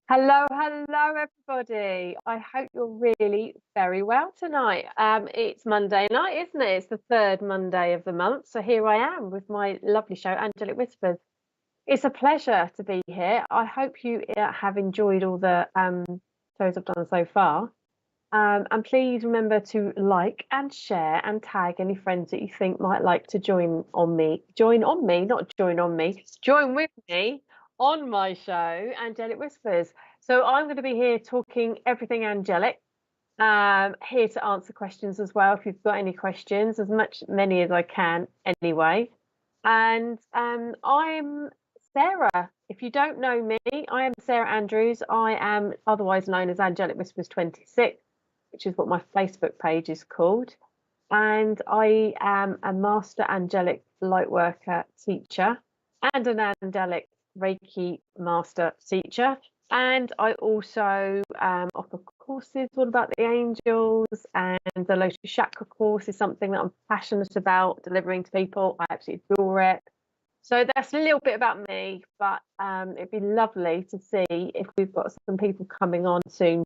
Hello, hello, everybody. I hope you're really very well tonight. It's Monday night, isn't it? It's the third Monday of the month. So here I am with my lovely show, Angelic Whispers. It's a pleasure to be here. I hope you have enjoyed all the shows I've done so far. And please remember to like and share and tag any friends that you think might like to join on me. Join on me, not join on me. Join with me on my show, Angelic Whispers. So I'm going to be here talking everything angelic. Here to answer questions as well. If you've got any questions, many as I can anyway. And I'm Sarah. If you don't know me, I am Sarah Andrews. I am otherwise known as Angelic Whispers 26, which is what my Facebook page is called. And I am a master angelic lightworker teacher and an angelic Reiki master teacher. And I also offer courses all about the angels, and the Lotus Chakra course is something that I'm passionate about delivering to people. I absolutely adore it. So that's a little bit about me, but it'd be lovely to see if we've got some people coming on soon.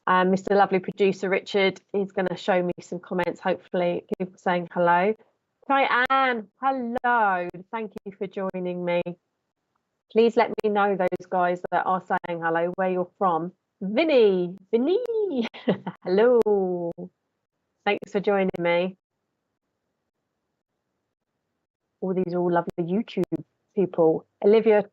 Mr. Lovely Producer Richard is going to show me some comments, hopefully, people saying hello. Diane, hello. Thank you for joining me. Please let me know, those guys that are saying hello, where you're from. Vinny, hello. Thanks for joining me. All these are all lovely YouTube people. Olivia,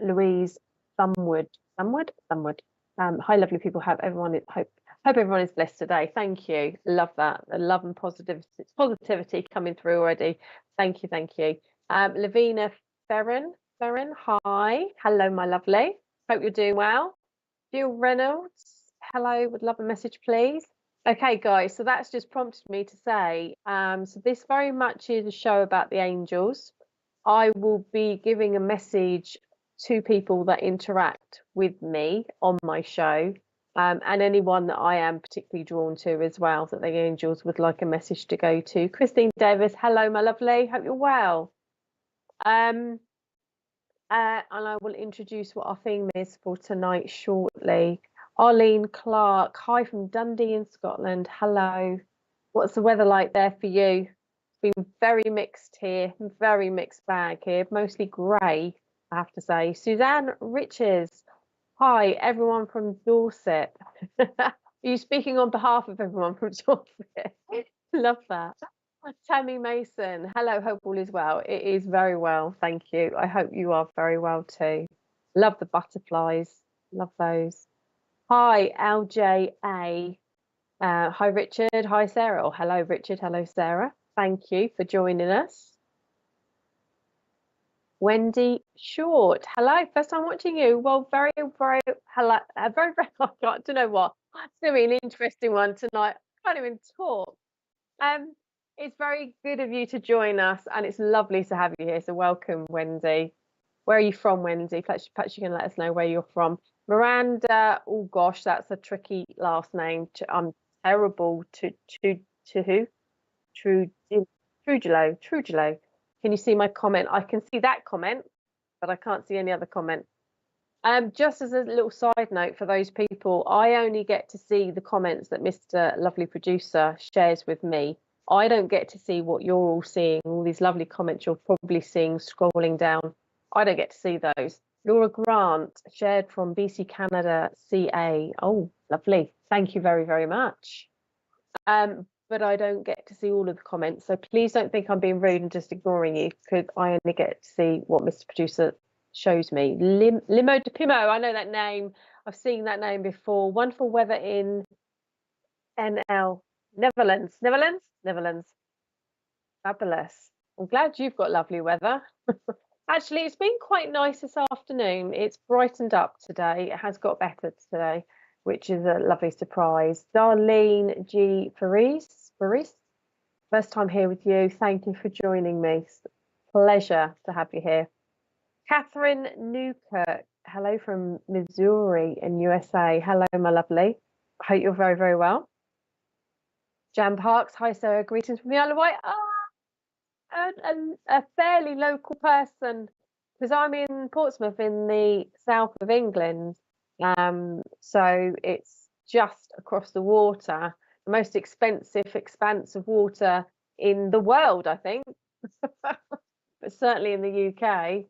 Louise, Thumwood. Hi, lovely people. Hope everyone is blessed today. Thank you. Love that. The love and positivity coming through already. Thank you. Lavina Ferrin, hi. Hello, my lovely. Hope you're doing well. Jill Reynolds, hello. Would love a message, please. Okay, guys. So that's just prompted me to say, so this very much is a show about the angels. I will be giving a message to people that interact with me on my show, and anyone that I am particularly drawn to as well, that the angels would like a message to go to. Christine Davis, hello, my lovely. Hope you're well. And I will introduce what our theme is for tonight shortly. Arlene Clark, hi from Dundee in Scotland. Hello. What's the weather like there for you? It's been very mixed here, very mixed bag here, mostly grey, I have to say. Suzanne Riches, hi, everyone from Dorset. Are you speaking on behalf of everyone from Dorset? Love that. Tammy Mason, hello, hope all is well. It is very well, thank you. I hope you are very well too. Love the butterflies, love those. Hi, LJA. Hi, Richard. Hi, Sarah. Or hello, Richard. Hello, Sarah. Thank you for joining us. Wendy Short. Hello. First time watching you. Well, very hello. I don't know what. It's going to be an interesting one tonight. I can't even talk. It's very good of you to join us, and it's lovely to have you here. So welcome, Wendy. Where are you from, Wendy? Perhaps you can let us know where you're from. Miranda, oh gosh, that's a tricky last name. I'm terrible to who? Trujillo. Can you see my comment? I can see that comment, but I can't see any other comment. Just as a little side note for those people, I only get to see the comments that Mr. Lovely Producer shares with me. I don't get to see what you're all seeing, all these lovely comments you're probably seeing scrolling down. I don't get to see those. Laura Grant, shared from BC Canada, CA. Oh, lovely. Thank you very, very much. But I don't get to see all of the comments. So please don't think I'm being rude and just ignoring you, because I only get to see what Mr. Producer shows me. Limo de Pimo, I know that name. I've seen that name before. Wonderful weather in NL. Netherlands. Fabulous. I'm glad you've got lovely weather. Actually, it's been quite nice this afternoon. It's brightened up today. It has got better today, which is a lovely surprise. Darlene G. Faris, first time here with you. Thank you for joining me. Pleasure to have you here. Catherine Newkirk, hello from Missouri in USA. Hello, my lovely. I hope you're very, very well. Jan Parks, hi Sarah, greetings from the Isle of Wight. A fairly local person, because I'm in Portsmouth in the south of England, So it's just across the water, the most expensive expanse of water in the world, I think. But certainly in the UK,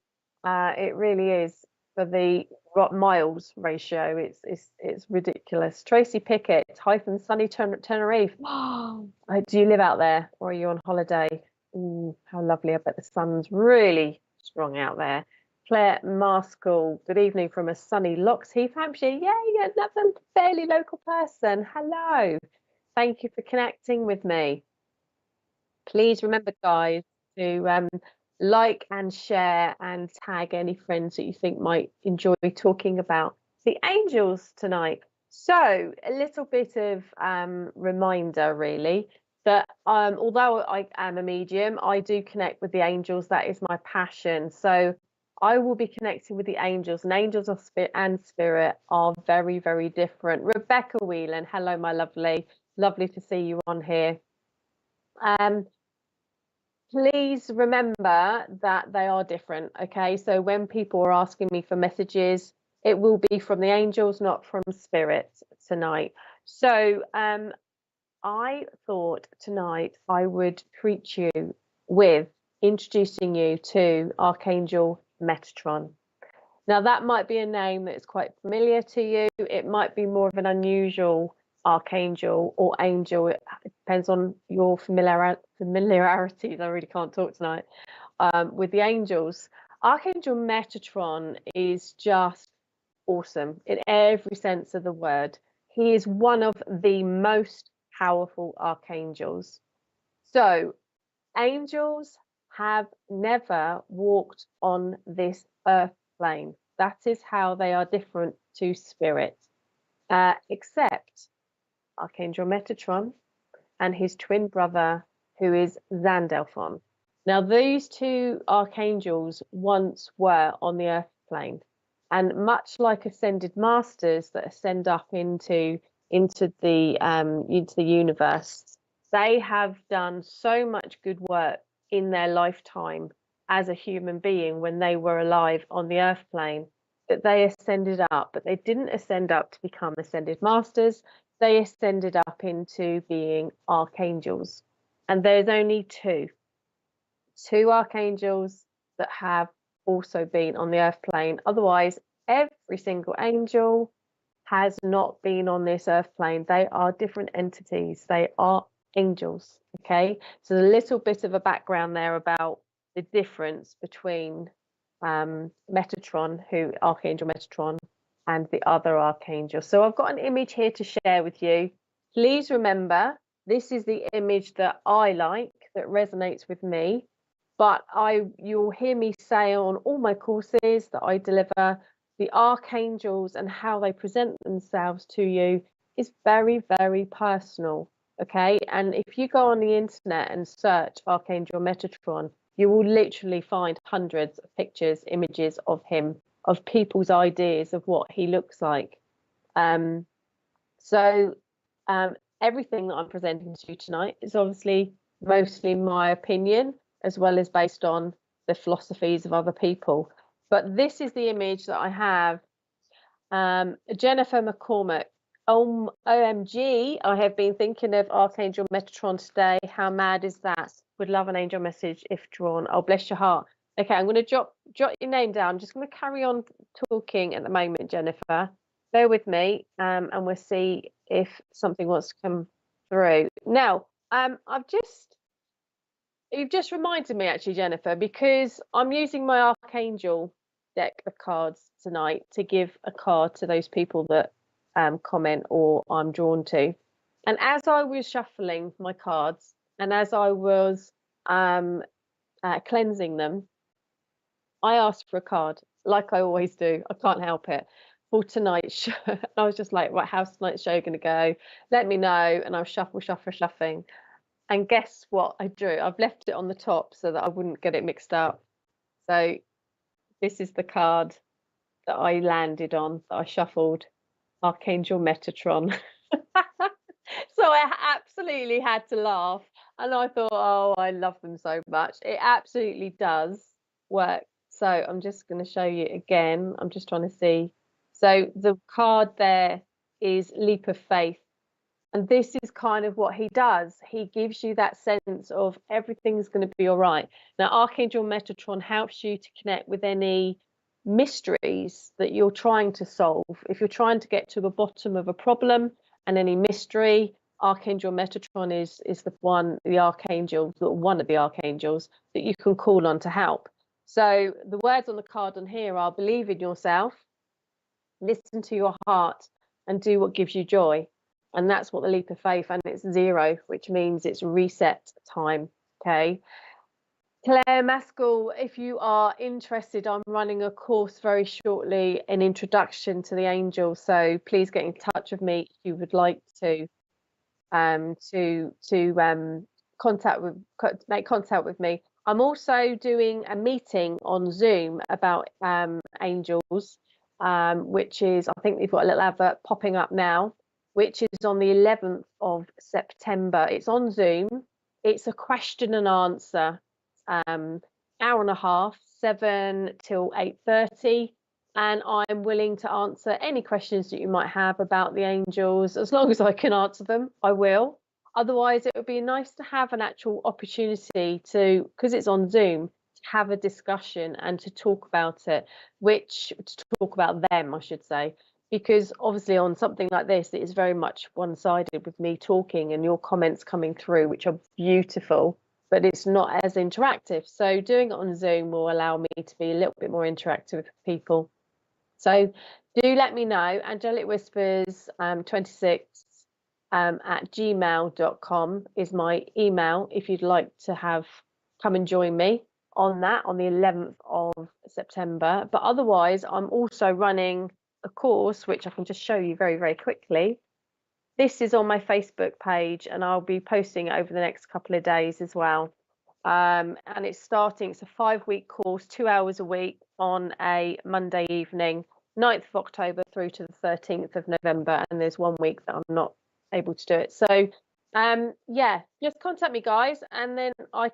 it really is for the miles ratio. It's ridiculous. Tracy Pickett, hyphen sunny Tenerife. Do you live out there, or are you on holiday? Ooh, how lovely. I bet the sun's really strong out there. Claire Maskell, good evening from a sunny Loxheath, Hampshire. Yay, another fairly local person. Hello. Thank you for connecting with me. Please remember, guys, to like and share and tag any friends that you think might enjoy talking about the angels tonight. So a little bit of reminder, really, that although I am a medium, I do connect with the angels. That is my passion. So I will be connecting with the angels, and angels of spirit and spirit are very, very different. Rebecca Whelan, hello, my lovely. Lovely to see you on here. Please remember that they are different. Okay, so when people are asking me for messages, it will be from the angels, not from spirit tonight. So I thought tonight I would treat you with introducing you to Archangel Metatron. Now, that might be a name that's quite familiar to you. It might be more of an unusual archangel or angel. It depends on your familiarities. I really can't talk tonight with the angels. Archangel Metatron is just awesome in every sense of the word. He is one of the most powerful archangels. So angels have never walked on this earth plane. That is how they are different to spirit, except Archangel Metatron and his twin brother, who is Xandelphon. Now, these two archangels once were on the earth plane, and much like ascended masters that ascend up into the universe, they have done so much good work in their lifetime as a human being when they were alive on the earth plane, that they ascended up, but they didn't ascend up to become ascended masters. They ascended up into being archangels. And there's only two archangels that have also been on the earth plane. Otherwise, every single angel has not been on this earth plane. They are different entities. They are angels. Okay, so a little bit of a background there about the difference between Metatron, Archangel Metatron, and the other archangel. So I've got an image here to share with you. Please remember, this is the image that I like, that resonates with me. But you'll hear me say on all my courses that I deliver, the archangels and how they present themselves to you is very, very personal. Okay, and if you go on the internet and search Archangel Metatron, you will literally find hundreds of pictures, images of him, of people's ideas of what he looks like. So everything that I'm presenting to you tonight is obviously mostly my opinion, as well as based on the philosophies of other people. But this is the image that I have. Jennifer McCormack. OMG, I have been thinking of Archangel Metatron today. How mad is that? Would love an angel message if drawn. Oh, bless your heart. Okay, I'm going to jot your name down. I'm just going to carry on talking at the moment, Jennifer. Bear with me, and we'll see if something wants to come through. Now, you've just reminded me, actually, Jennifer, because I'm using my Archangel deck of cards tonight to give a card to those people that comment or I'm drawn to. And as I was shuffling my cards and as I was cleansing them, I asked for a card, like I always do. I can't help it, for tonight's show. I was just like, right, how's tonight's show going to go? Let me know. And I was shuffling. And guess what I drew? I've left it on the top so that I wouldn't get it mixed up. So this is the card that I landed on, that I shuffled. Archangel Metatron. So I absolutely had to laugh, and I thought, oh, I love them so much. It absolutely does work. So I'm just going to show you again. I'm just trying to see So the card there is leap of faith. And this is kind of what he does. He gives you that sense of everything's going to be all right. Now, Archangel Metatron helps you to connect with any mysteries that you're trying to solve. If you're trying to get to the bottom of a problem and any mystery, Archangel Metatron is the archangel, one of the archangels that you can call on to help. So the words on the card on here are: believe in yourself, listen to your heart, and do what gives you joy. And that's what the leap of faith, and it's 0, which means it's reset time. Okay. Claire Maskell, if you are interested, I'm running a course very shortly, an introduction to the angels. So please get in touch with me if you would like to make contact with me. I'm also doing a meeting on Zoom about angels, which is, I think we've got a little advert popping up now, which is on the 11th of September. It's on Zoom. It's a question and answer, hour and a half, 7 till 8:30. And I'm willing to answer any questions that you might have about the angels. As long as I can answer them, I will. Otherwise, it would be nice to have an actual opportunity to, because it's on Zoom, to have a discussion and to talk about it, to talk about them, I should say. Because obviously on something like this, it is very much one-sided with me talking and your comments coming through, which are beautiful, but it's not as interactive. So doing it on Zoom will allow me to be a little bit more interactive with people. So do let me know. Angelic Whispers 26 at gmail.com is my email if you'd like to come and join me on that on the 11th of September. But otherwise, I'm also running a course, which I can just show you very, very quickly. This is on my Facebook page, and I'll be posting it over the next couple of days as well. And it's a 5-week course, 2 hours a week on a Monday evening, 9th of October through to the 13th of November. And there's 1 week that I'm not able to do it. So, yeah, just contact me, guys, and then I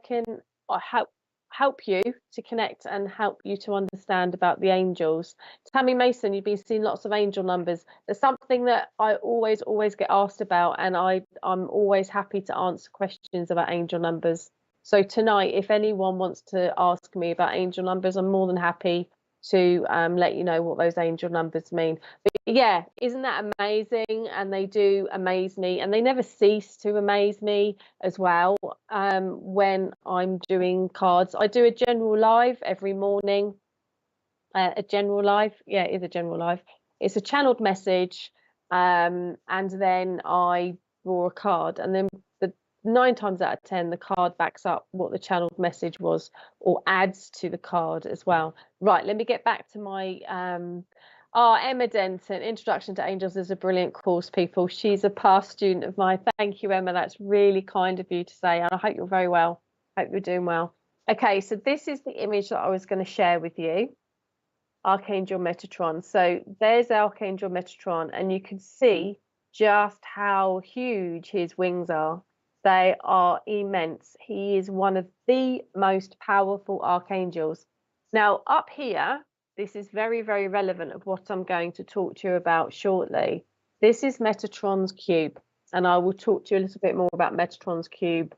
help you to connect and help you to understand about the angels. Tammy Mason, you've been seeing lots of angel numbers. There's something that I always get asked about, and I'm always happy to answer questions about angel numbers. So tonight, if anyone wants to ask me about angel numbers, I'm more than happy to let you know what those angel numbers mean. But yeah, isn't that amazing? And they do amaze me, and they never cease to amaze me as well. When I'm doing cards, I do a general live every morning. A general live, yeah, it is a general live. It's a channeled message, and then I draw a card, and then 9 times out of 10, the card backs up what the channeled message was or adds to the card as well. Right, let me get back to my Emma Denton, Introduction to Angels is a brilliant course, people. She's a past student of mine. Thank you, Emma. That's really kind of you to say. And I hope you're very well. Hope you're doing well. Okay, so this is the image that I was going to share with you. Archangel Metatron. So there's Archangel Metatron, and you can see just how huge his wings are. They are immense. He is one of the most powerful archangels. Now, up here, this is very, very relevant of what I'm going to talk to you about shortly. This is Metatron's cube, and I will talk to you a little bit more about Metatron's cube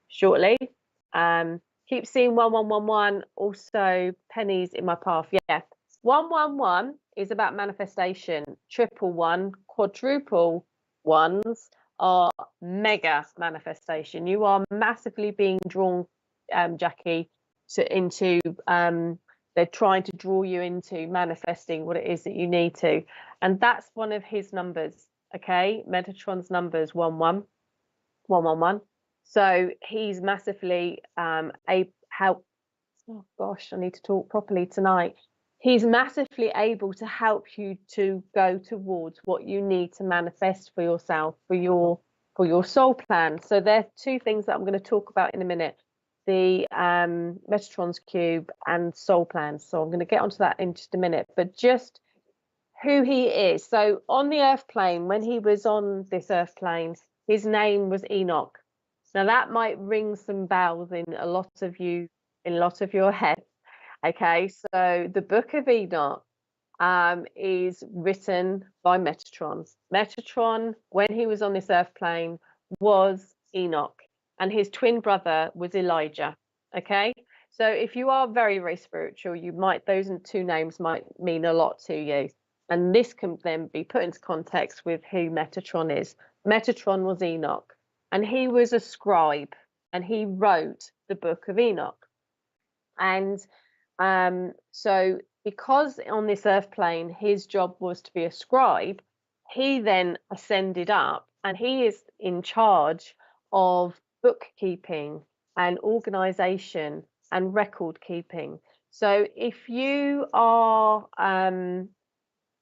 shortly. Keep seeing 1111, also pennies in my path. Yeah, 111 is about manifestation. 111, quadruple ones are mega manifestation. You are massively being drawn, Jackie, into they're trying to draw you into manifesting what it is that you need to, and that's one of his numbers. Okay, Metatron's numbers 111. So he's massively help. Oh gosh, I need to talk properly tonight. He's massively able to help you to go towards what you need to manifest for yourself, for your soul plan. So there are 2 things that I'm going to talk about in a minute: the Metatron's cube and soul plan. So I'm going to get onto that in just a minute. But just who he is. So on the earth plane, when he was on this earth plane, his name was Enoch. Now that might ring some bells in a lot of your heads. Okay, so the book of Enoch is written by Metatron. Metatron, when he was on this earth plane, was Enoch, and his twin brother was Elijah. Okay, so if you are very, very spiritual, those two names might mean a lot to you. And this can then be put into context with who Metatron is. Metatron was Enoch, and he was a scribe, and he wrote the book of Enoch. And so because on this earth plane, his job was to be a scribe, he then ascended up, and he is in charge of bookkeeping and organization and record keeping. So if you are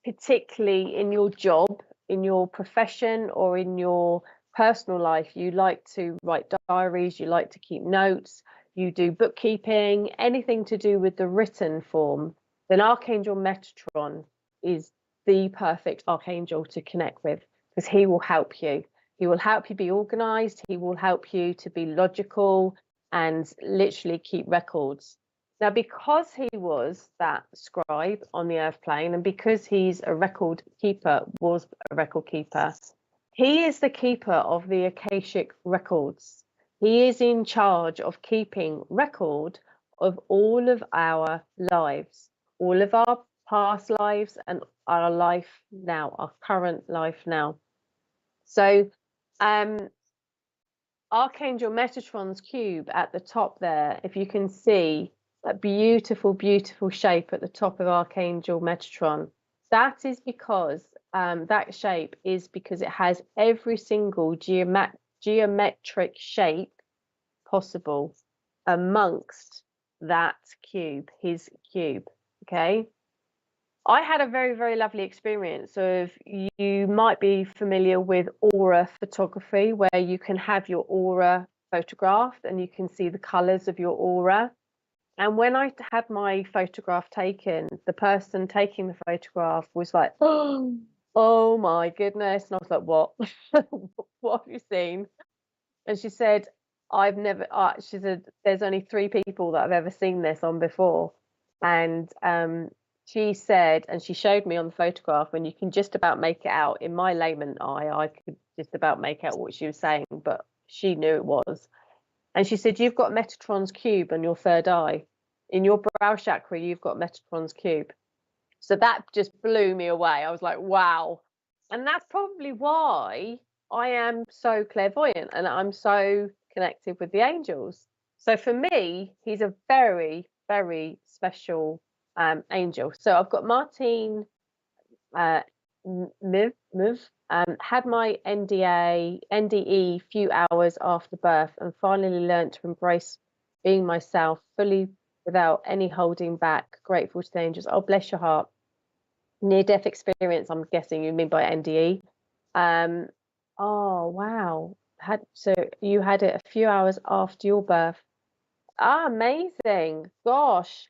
particularly in your job, in your profession, or in your personal life, you like to write diaries, you like to keep notes, you do bookkeeping, anything to do with the written form, then Archangel Metatron is the perfect archangel to connect with, because he will help you. He will help you be organized. He will help you to be logical and literally keep records. Now, because he was that scribe on the earth plane, and because he's a record keeper, was a record keeper, he is the keeper of the Akashic records. He is in charge of keeping record of all of our lives, all of our past lives, and our life now, our current life now. So Archangel Metatron's cube at the top there, if you can see that beautiful, beautiful shape at the top of Archangel Metatron, that is because that shape is because it has every single geometric shape possible amongst that cube, his cube. Okay. I had a very, very lovely experience of, you might be familiar with aura photography, where you can have your aura photographed and you can see the colors of your aura. And when I had my photograph taken, the person taking the photograph was like, oh my goodness. And I was like, what? What have you seen? And she said, she said, there's only 3 people that have ever seen this on before. And she said, and she showed me on the photograph, and you can just about make it out. In my layman eye, I could just about make out what she was saying, but she knew it was. And she said, you've got Metatron's cube on your third eye. In your brow chakra, you've got Metatron's cube. So that just blew me away. I was like, wow. And that's probably why I am so clairvoyant and I'm so connected with the angels. So for me, he's a very, very special angel. So I've got Martine Miv, had my NDE few hours after birth, and finally learned to embrace being myself fully without any holding back. Grateful to the angels. Oh, bless your heart. Near-death experience, I'm guessing you mean by NDE. Oh, wow. So you had it a few hours after your birth. Ah, amazing. Gosh,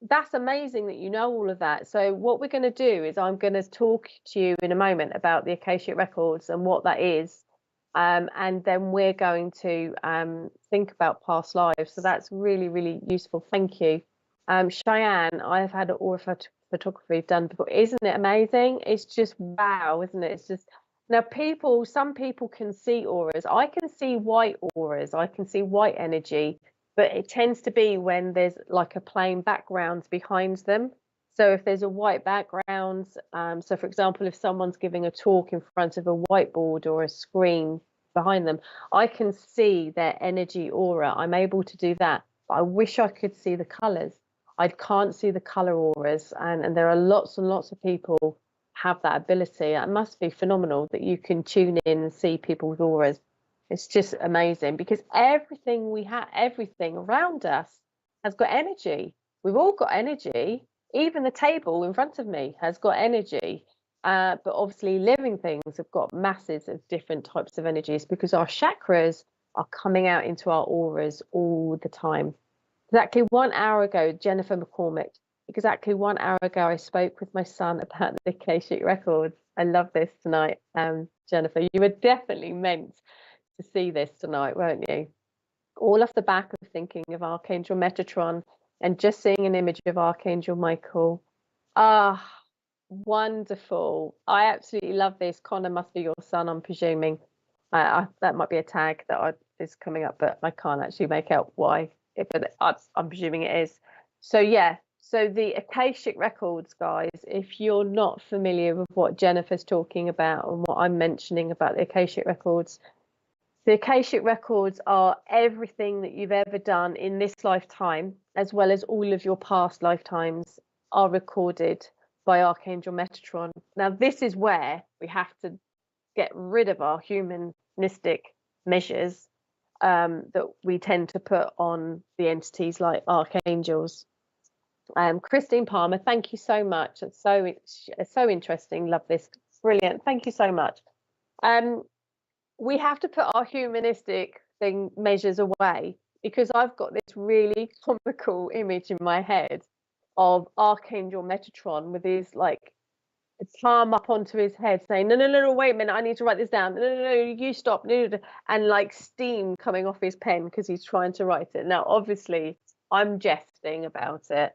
that's amazing that you know all of that. So what we're going to do is I'm going to talk to you in a moment about the Akashic Records and what that is. And then we're going to think about past lives. So that's really, really useful. Thank you. Cheyenne, I've had an aura photography done before. Isn't it amazing? It's just wow, isn't it? It's just, now some people can see auras. I can see white auras. I can see white energy, but it tends to be when there's like a plain background behind them. So if there's a white background, so for example, if someone's giving a talk in front of a whiteboard or a screen behind them, I can see their energy aura. I'm able to do that. But I wish I could see the colors. I can't see the color auras, and there are lots and lots of people have that ability. It must be phenomenal that you can tune in and see people's auras. It's just amazing, because everything we have, everything around us has got energy. We've all got energy. Even the table in front of me has got energy. But obviously living things have got masses of different types of energies, because our chakras are coming out into our auras all the time. Exactly 1 hour ago, Jennifer McCormick, exactly 1 hour ago, I spoke with my son about the Akashic Records. I love this tonight. Jennifer, you were definitely meant to see this tonight, weren't you? All off the back of thinking of Archangel Metatron and just seeing an image of Archangel Michael. Ah, Wonderful. I absolutely love this. Connor must be your son, I'm presuming. That might be a tag that is coming up, but I can't actually make out why. But I'm presuming it is. So yeah. So the Akashic records, guys. If you're not familiar with what Jennifer's talking about and what I'm mentioning about the Akashic records, the Akashic records are everything that you've ever done in this lifetime, as well as all of your past lifetimes, are recorded by Archangel Metatron. Now, this is where we have to get rid of our humanistic measures that we tend to put on the entities like archangels. Christine Palmer, thank you so much. It's so interesting. Love this. Brilliant. Thank you so much. We have to put our humanistic measures away, because I've got this really comical image in my head of Archangel Metatron with his like palm up onto his head saying, no, wait a minute, I need to write this down. No, you stop. No, and like steam coming off his pen because he's trying to write it. Now, obviously, I'm jesting about it,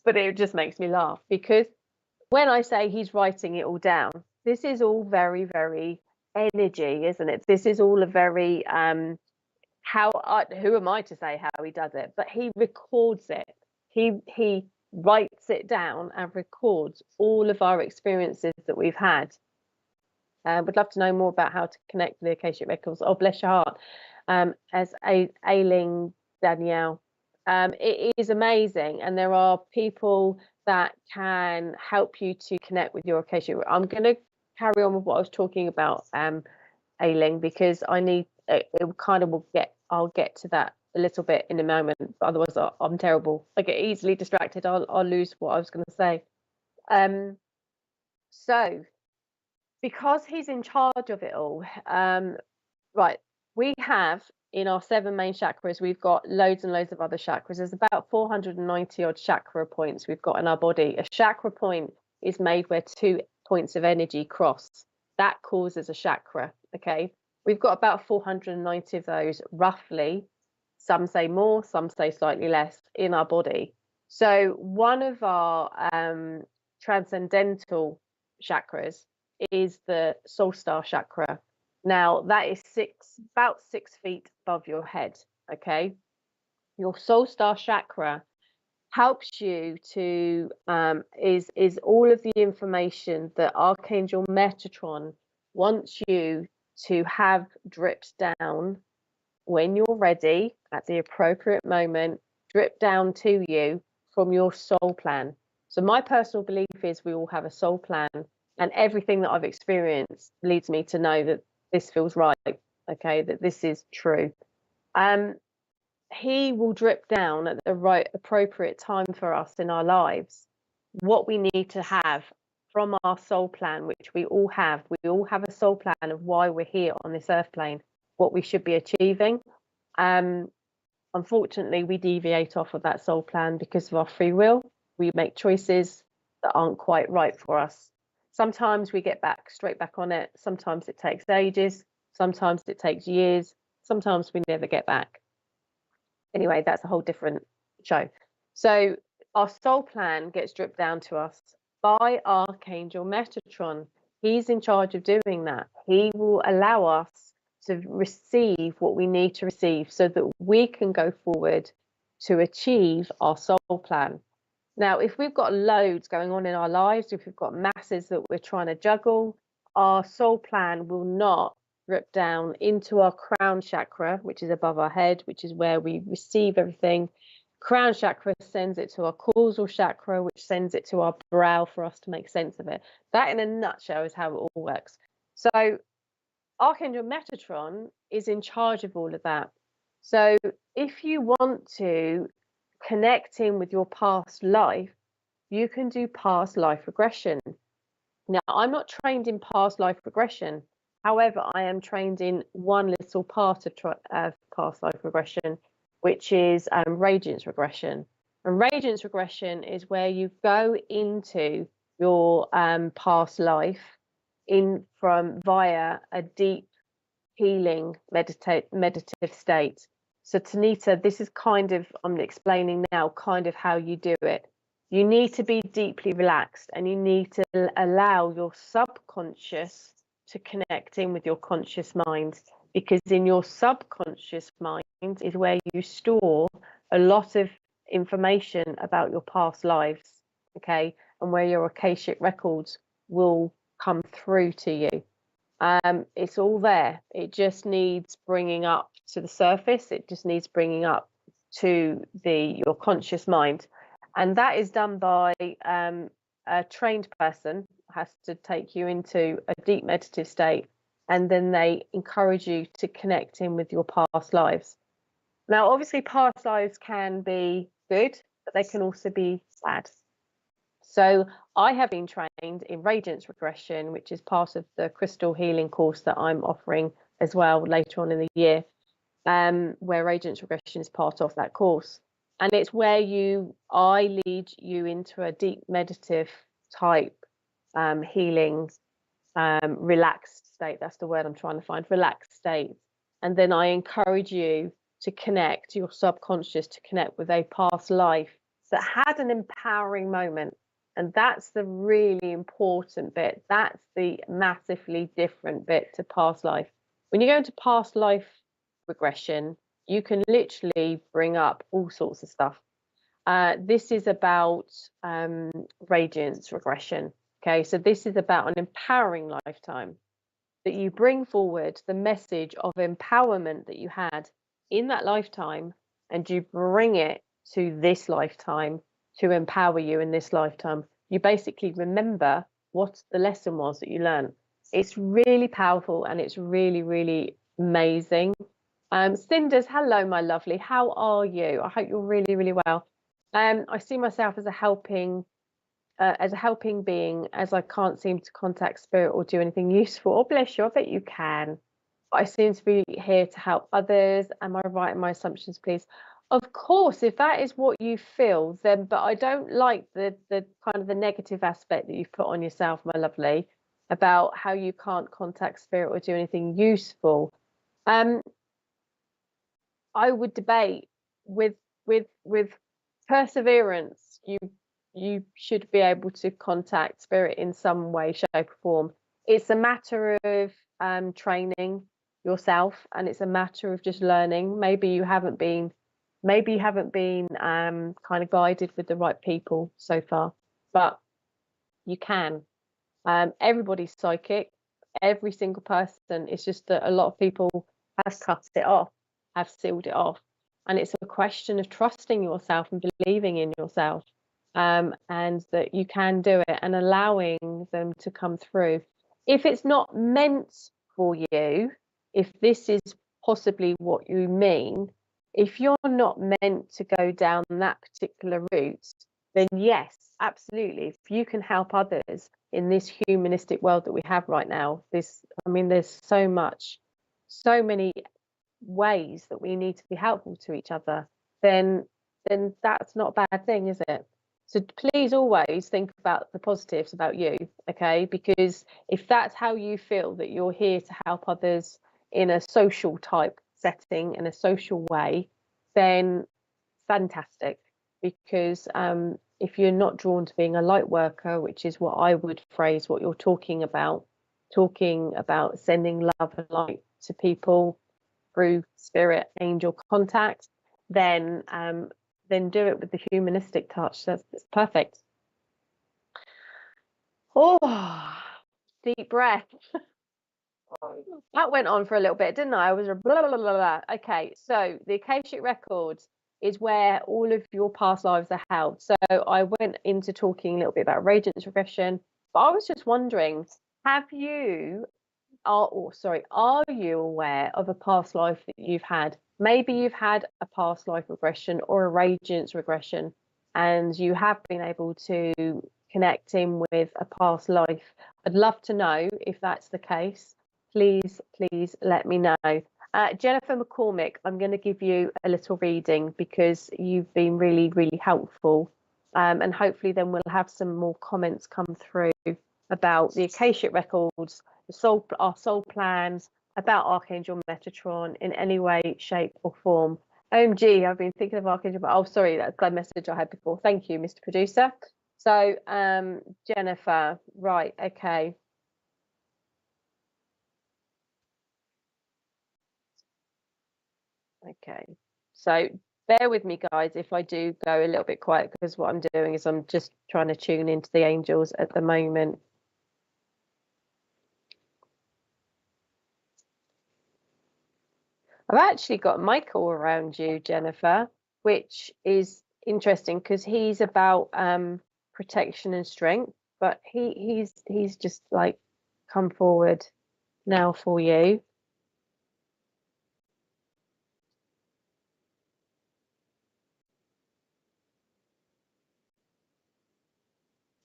but it just makes me laugh, because when I say he's writing it all down, this is all very, very energy, isn't it? This is all a very who am I to say how he does it? But he records it. He writes it down and records all of our experiences that we've had. Would love to know more about how to connect with the Akashic records. Oh, bless your heart. As Ailing Danielle, it is amazing, and there are people that can help you to connect with your Akashic. I'm going to carry on with what I was talking about, Ailing, because I need it kind of I'll get to that a little bit in a moment. Otherwise, I'm terrible. I get easily distracted. I'll lose what I was going to say. So, because he's in charge of it all, right? We have in our 7 main chakras, we've got loads and loads of other chakras. There's about 490 odd chakra points we've got in our body. A chakra point is made where 2 points of energy cross. That causes a chakra. Okay, we've got about 490 of those, roughly. Some say more, some say slightly less, in our body. So one of our transcendental chakras is the soul star chakra. Now that is about 6 feet above your head. Okay, your soul star chakra helps you to is all of the information that Archangel Metatron wants you to have dripped down when you're ready at the appropriate moment, drip down to you from your soul plan. So my personal belief is we all have a soul plan, and everything that I've experienced leads me to know that this feels right. Okay, that this is true. He will drip down at the right appropriate time for us in our lives what we need to have from our soul plan, which we all have. We all have a soul plan of why we're here on this earth plane, what we should be achieving. Unfortunately, we deviate off of that soul plan because of our free will. We make choices that aren't quite right for us. Sometimes we get straight back on it. Sometimes it takes ages. Sometimes it takes years. Sometimes we never get back. Anyway, that's a whole different show. So our soul plan gets dripped down to us by Archangel Metatron. He's in charge of doing that. He will allow us to receive what we need to receive so that we can go forward to achieve our soul plan. Now, if we've got loads going on in our lives, if we've got masses that we're trying to juggle, our soul plan will not drip down into our crown chakra, which is above our head, which is where we receive everything. Crown chakra sends it to our causal chakra, which sends it to our brow for us to make sense of it. That, in a nutshell, is how it all works. So Archangel Metatron is in charge of all of that. So if you want to connect in with your past life, you can do past life regression. Now, I'm not trained in past life regression. However, I am trained in one little part of past life regression, which is radiance regression. And radiance regression is where you go into your past life via a deep healing meditative state. So Tanita, this is kind of, I'm explaining now, kind of how you do it. You need to be deeply relaxed, and you need to allow your subconscious to connect in with your conscious mind, because in your subconscious mind is where you store a lot of information about your past lives, okay, and where your Akashic records will come through to you. It's all there. It just needs bringing up to the surface. It just needs bringing up to your conscious mind, and that is done by a trained person. Has to take you into a deep meditative state, and then they encourage you to connect in with your past lives. Now, obviously, past lives can be good, but they can also be bad. So I have been trained in radiance regression, which is part of the crystal healing course that I'm offering as well later on in the year, where radiance regression is part of that course. And it's where I lead you into a deep meditative type healing, relaxed state. That's the word I'm trying to find, relaxed state. And then I encourage you to connect your subconscious, to connect with a past life that had an empowering moment. And that's the really important bit. That's the massively different bit to past life. When you go into past life regression, you can literally bring up all sorts of stuff. This is about radiance regression. Okay, so this is about an empowering lifetime, that you bring forward the message of empowerment that you had in that lifetime, and you bring it to this lifetime to empower you in this lifetime. You basically remember what the lesson was that you learned. It's really powerful, and it's really, really amazing. Cinders, hello, my lovely. How are you? I hope you're really, really well. I see myself as a helping being, as I can't seem to contact spirit or do anything useful. Oh, bless you. I bet you can. But I seem to be here to help others. Am I right in my assumptions, please? Of course, if that is what you feel, then, but I don't like the kind of the negative aspect that you've put on yourself, my lovely, about how you can't contact spirit or do anything useful. I would debate with perseverance. You should be able to contact spirit in some way, shape, or form. It's a matter of training yourself, and it's a matter of just learning. Maybe you haven't been kind of guided with the right people so far, but you can. Everybody's psychic, every single person. It's just that a lot of people have cut it off, have sealed it off, and it's a question of trusting yourself and believing in yourself, and that you can do it, and allowing them to come through. If it's not meant for you, if this is possibly what you mean, if you're not meant to go down that particular route, then yes, absolutely. If you can help others in this humanistic world that we have right now, there's so many ways that we need to be helpful to each other, then that's not a bad thing, is it? So please always think about the positives about you, okay? Because if that's how you feel, that you're here to help others in a social type setting, in a social way, then fantastic. Because if you're not drawn to being a light worker, which is what I would phrase what you're talking about sending love and light to people through spirit angel contact, then do it with the humanistic touch. That's perfect. Oh, deep breath. That went on for a little bit, didn't I? I was blah, blah, blah, blah. Okay, so the Akashic Records is where all of your past lives are held. So I went into talking a little bit about radiance regression, but I was just wondering, are you aware of a past life that you've had? Maybe you've had a past life regression or a radiance regression, and you have been able to connect in with a past life. I'd love to know if that's the case. Please let me know. Jennifer McCormick, I'm going to give you a little reading because you've been really, really helpful. And hopefully then we'll have some more comments come through about the Akashic Records, our soul plans, about Archangel Metatron in any way, shape or form. OMG, I've been thinking of Archangel, but oh, sorry, that's the message I had before. Thank you, Mr. Producer. So, Jennifer, right, okay. Okay, so bear with me, guys, if I do go a little bit quiet, because what I'm doing is I'm just trying to tune into the angels at the moment. I've actually got Michael around you, Jennifer, which is interesting because he's about protection and strength, but he's just like come forward now for you.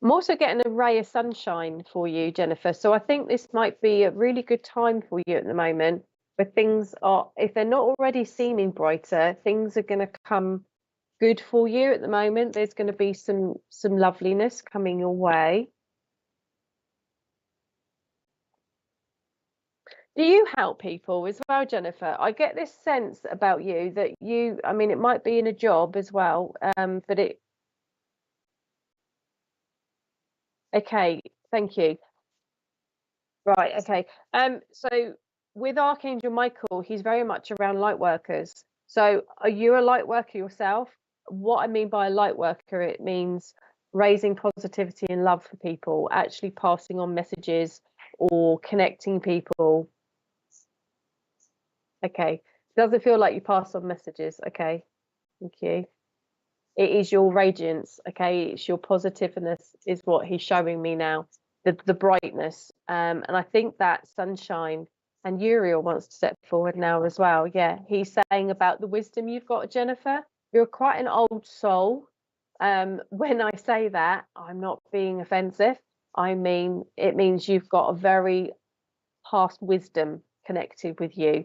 I'm also getting a ray of sunshine for you, Jennifer. So I think this might be a really good time for you at the moment, where things are, if they're not already seeming brighter, things are going to come good for you at the moment. There's going to be some loveliness coming your way. Do you help people as well, Jennifer? I get this sense about you that you, I mean, it might be in a job as well, but okay, thank you. Right, okay. So with Archangel Michael, he's very much around light workers. So are you a light worker yourself? What I mean by a light worker, it means raising positivity and love for people, actually passing on messages or connecting people. Okay. Does it feel like you pass on messages? Okay. Thank you. It is your radiance. Okay. It's your positiveness is what he's showing me now. The brightness. And I think that sunshine, and Uriel wants to step forward now as well. Yeah. He's saying about the wisdom you've got, Jennifer. You're quite an old soul. When I say that, I'm not being offensive. I mean, it means you've got a very past wisdom connected with you.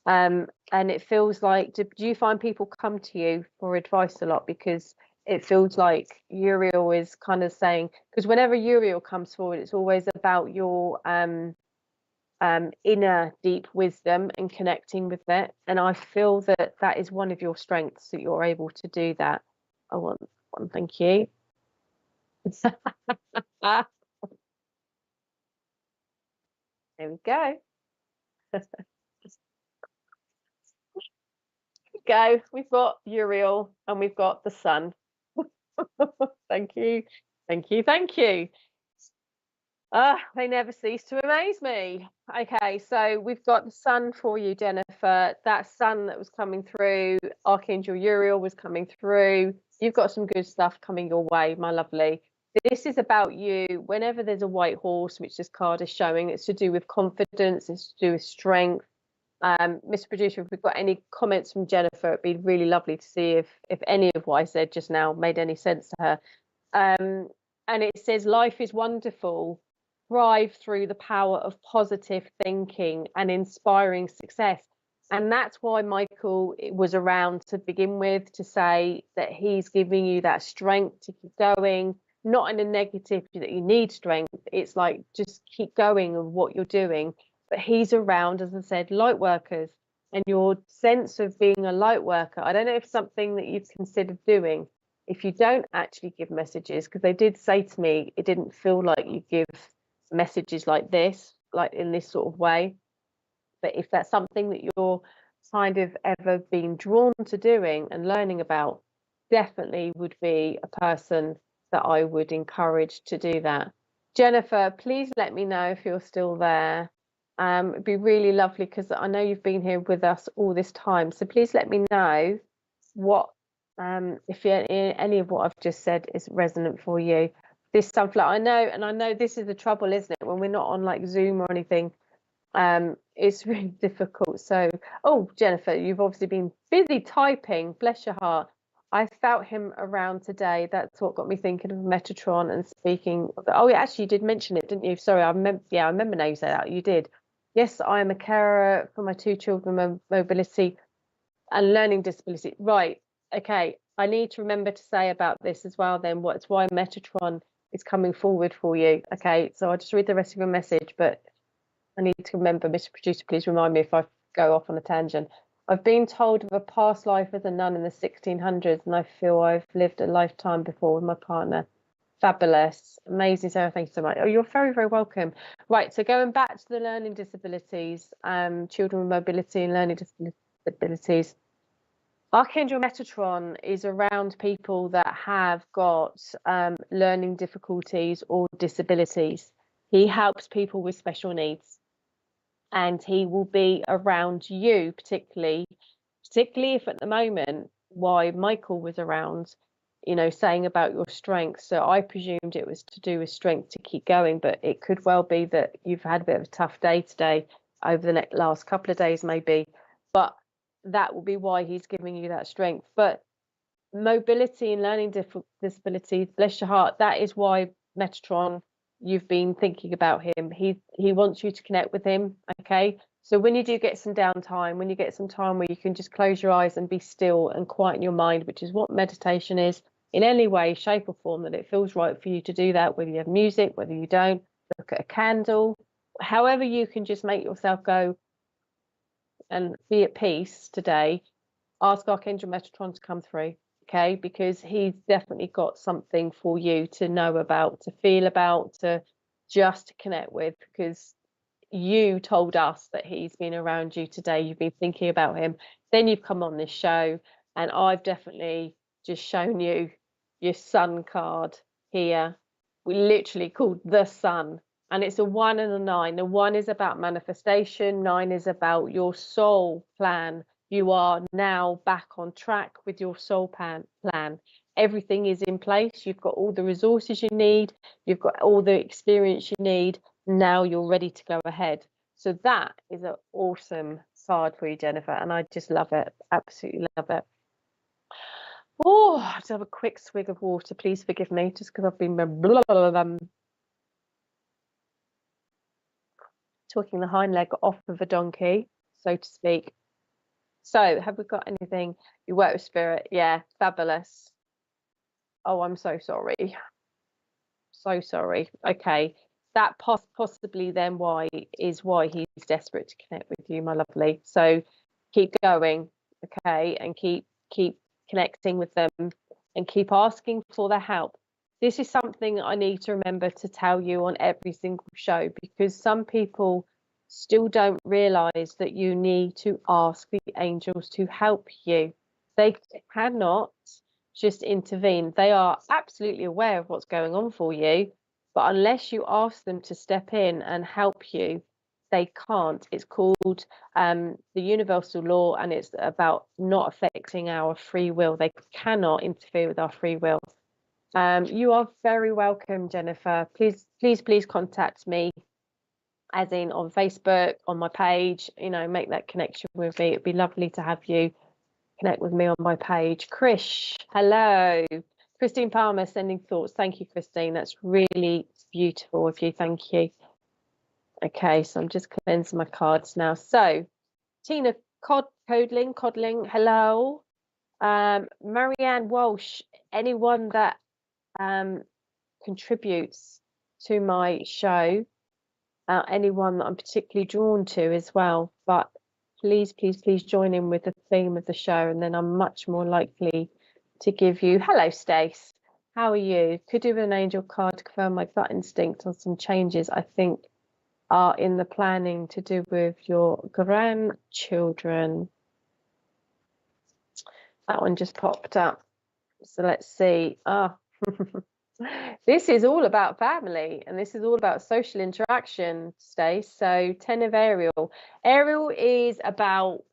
And it feels like, do you find people come to you for advice a lot? Because it feels like Uriel is kind of saying, because whenever Uriel comes forward, it's always about your inner deep wisdom and connecting with it. And I feel that that is one of your strengths, that you're able to do that. I want one, thank you. There we go. Go. We've got Uriel and we've got the sun. Thank you. Thank you. Thank you. They never cease to amaze me. Okay, so we've got the sun for you, Jennifer. That sun that was coming through, Archangel Uriel was coming through. You've got some good stuff coming your way, my lovely. This is about you. Whenever there's a white horse, which this card is showing, it's to do with confidence, it's to do with strength. Mr. Producer, if we've got any comments from Jennifer, it'd be really lovely to see if any of what I said just now made any sense to her. And it says, life is wonderful. Thrive through the power of positive thinking and inspiring success. And that's why Michael was around to begin with, to say that he's giving you that strength to keep going, not in a negative that you need strength. It's like, just keep going of what you're doing. But he's around, as I said, light workers, and your sense of being a light worker. I don't know if something that you've considered doing, if you don't actually give messages, because they did say to me, it didn't feel like you give messages like this, like in this sort of way. But if that's something that you're kind of ever been drawn to doing and learning about, definitely would be a person that I would encourage to do that. Jennifer, please let me know if you're still there. It'd be really lovely, because I know you've been here with us all this time. So please let me know what if any of what I've just said is resonant for you. This sunflower, I know, and I know this is the trouble, isn't it? When we're not on like Zoom or anything, it's really difficult. So, oh, Jennifer, you've obviously been busy typing. Bless your heart. I felt him around today. That's what got me thinking of Metatron and speaking. Oh, yeah, actually, you did mention it, didn't you? Sorry, I remember. Yeah, I remember now you said that. You did. Yes, I am a carer for my 2 children with mobility and learning disability. Right. Okay. I need to remember to say about this as well. Then, what's why Metatron is coming forward for you. Okay. So I'll just read the rest of your message, but I need to remember, Mr. Producer, please remind me if I go off on a tangent. I've been told of a past life as a nun in the 1600s, and I feel I've lived a lifetime before with my partner. Fabulous. Amazing, Sarah. Thank you so much. Oh, you're very, very welcome. Right, so going back to the learning disabilities, children with mobility and learning disabilities, Archangel Metatron is around people that have got learning difficulties or disabilities. He helps people with special needs, and he will be around you, particularly if at the moment, why Michael was around, saying about your strength. So I presumed it was to do with strength to keep going, but it could well be that you've had a bit of a tough day today, over the last couple of days maybe, but that will be why he's giving you that strength. But mobility and learning disabilities, bless your heart, that is why Metatron, you've been thinking about him. He wants you to connect with him. Okay, so when you do get some downtime, when you get some time where you can just close your eyes and be still and quieten your mind, which is what meditation is, in any way, shape or form that it feels right for you to do that, whether you have music, whether you don't, look at a candle, however you can just make yourself go and be at peace today, ask Archangel Metatron to come through. Okay, because he's definitely got something for you to know about, to feel about, to just connect with, because you told us that he's been around you today. You've been thinking about him. Then you've come on this show, and I've definitely just shown you your sun card here. We literally called the sun, and it's a 1 and a 9. The 1 is about manifestation, 9 is about your soul plan. You are now back on track with your soul plan. Everything is in place. You've got all the resources you need. You've got all the experience you need. Now you're ready to go ahead. So that is an awesome card for you, Jennifer. And I just love it. Absolutely love it. Oh, I have to have a quick swig of water. Please forgive me, just because I've been talking the hind leg off of a donkey, so to speak. So have we got anything? You work with spirit. Yeah, fabulous. Oh, I'm so sorry. So sorry. Okay. That possibly then why he's desperate to connect with you, my lovely. So keep going, okay, and keep connecting with them and keep asking for their help. This is something I need to remember to tell you on every single show, because some people still don't realize that you need to ask the angels to help you. They cannot just intervene. They are absolutely aware of what's going on for you, but unless you ask them to step in and help you, they can't. It's called the universal law, and it's about not affecting our free will. They cannot interfere with our free will. You are very welcome, Jennifer. Please contact me, as in on Facebook, on my page, make that connection with me. It'd be lovely to have you connect with me on my page. Krish, hello. Christine Palmer sending thoughts. Thank you, Christine. That's really beautiful of you. Thank you. Okay, so I'm just cleansing my cards now. So Tina Codling, hello. Marianne Walsh, anyone that contributes to my show, anyone that I'm particularly drawn to as well, but please join in with the theme of the show, and then I'm much more likely to give you. Hello, Stace. How are you? Could do with an angel card to confirm my gut instinct on some changes I think are in the planning to do with your grandchildren. That one just popped up. So let's see. This is all about family, and this is all about social interaction, Stace. So 10 of Ariel. Ariel is about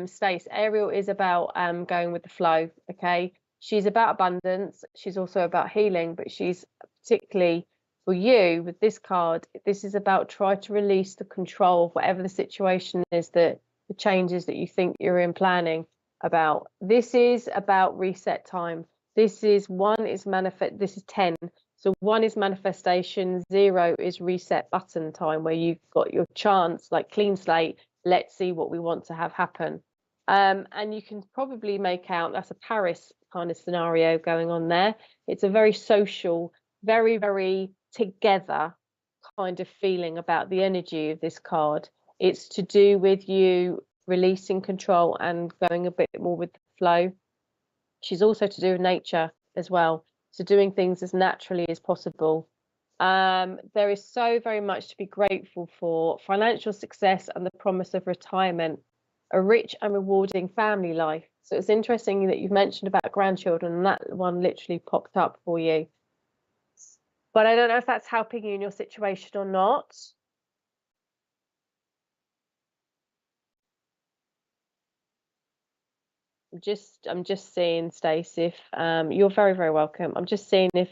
Stace. Ariel is about going with the flow. Okay, she's about abundance. She's also about healing, but she's particularly for you with this card. This is about try to release the control of whatever the situation is, that the changes that you think you're in planning about. This is about reset time. This is 1 is manifest. This is 10. So 1 is manifestation. 0 is reset button time, where you've got your chance, like clean slate. Let's see what we want to have happen. And you can probably make out that's a Paris kind of scenario going on there. It's a very social, very, very together kind of feeling about the energy of this card. It's to do with you releasing control and going a bit more with the flow. She's also to do with nature as well, so doing things as naturally as possible. There is so very much to be grateful for: financial success and the promise of retirement, a rich and rewarding family life. So it's interesting that you've mentioned about grandchildren, and that one literally popped up for you. But I don't know if that's helping you in your situation or not. I'm just seeing, Stacey, if you're very, very welcome. I'm just seeing if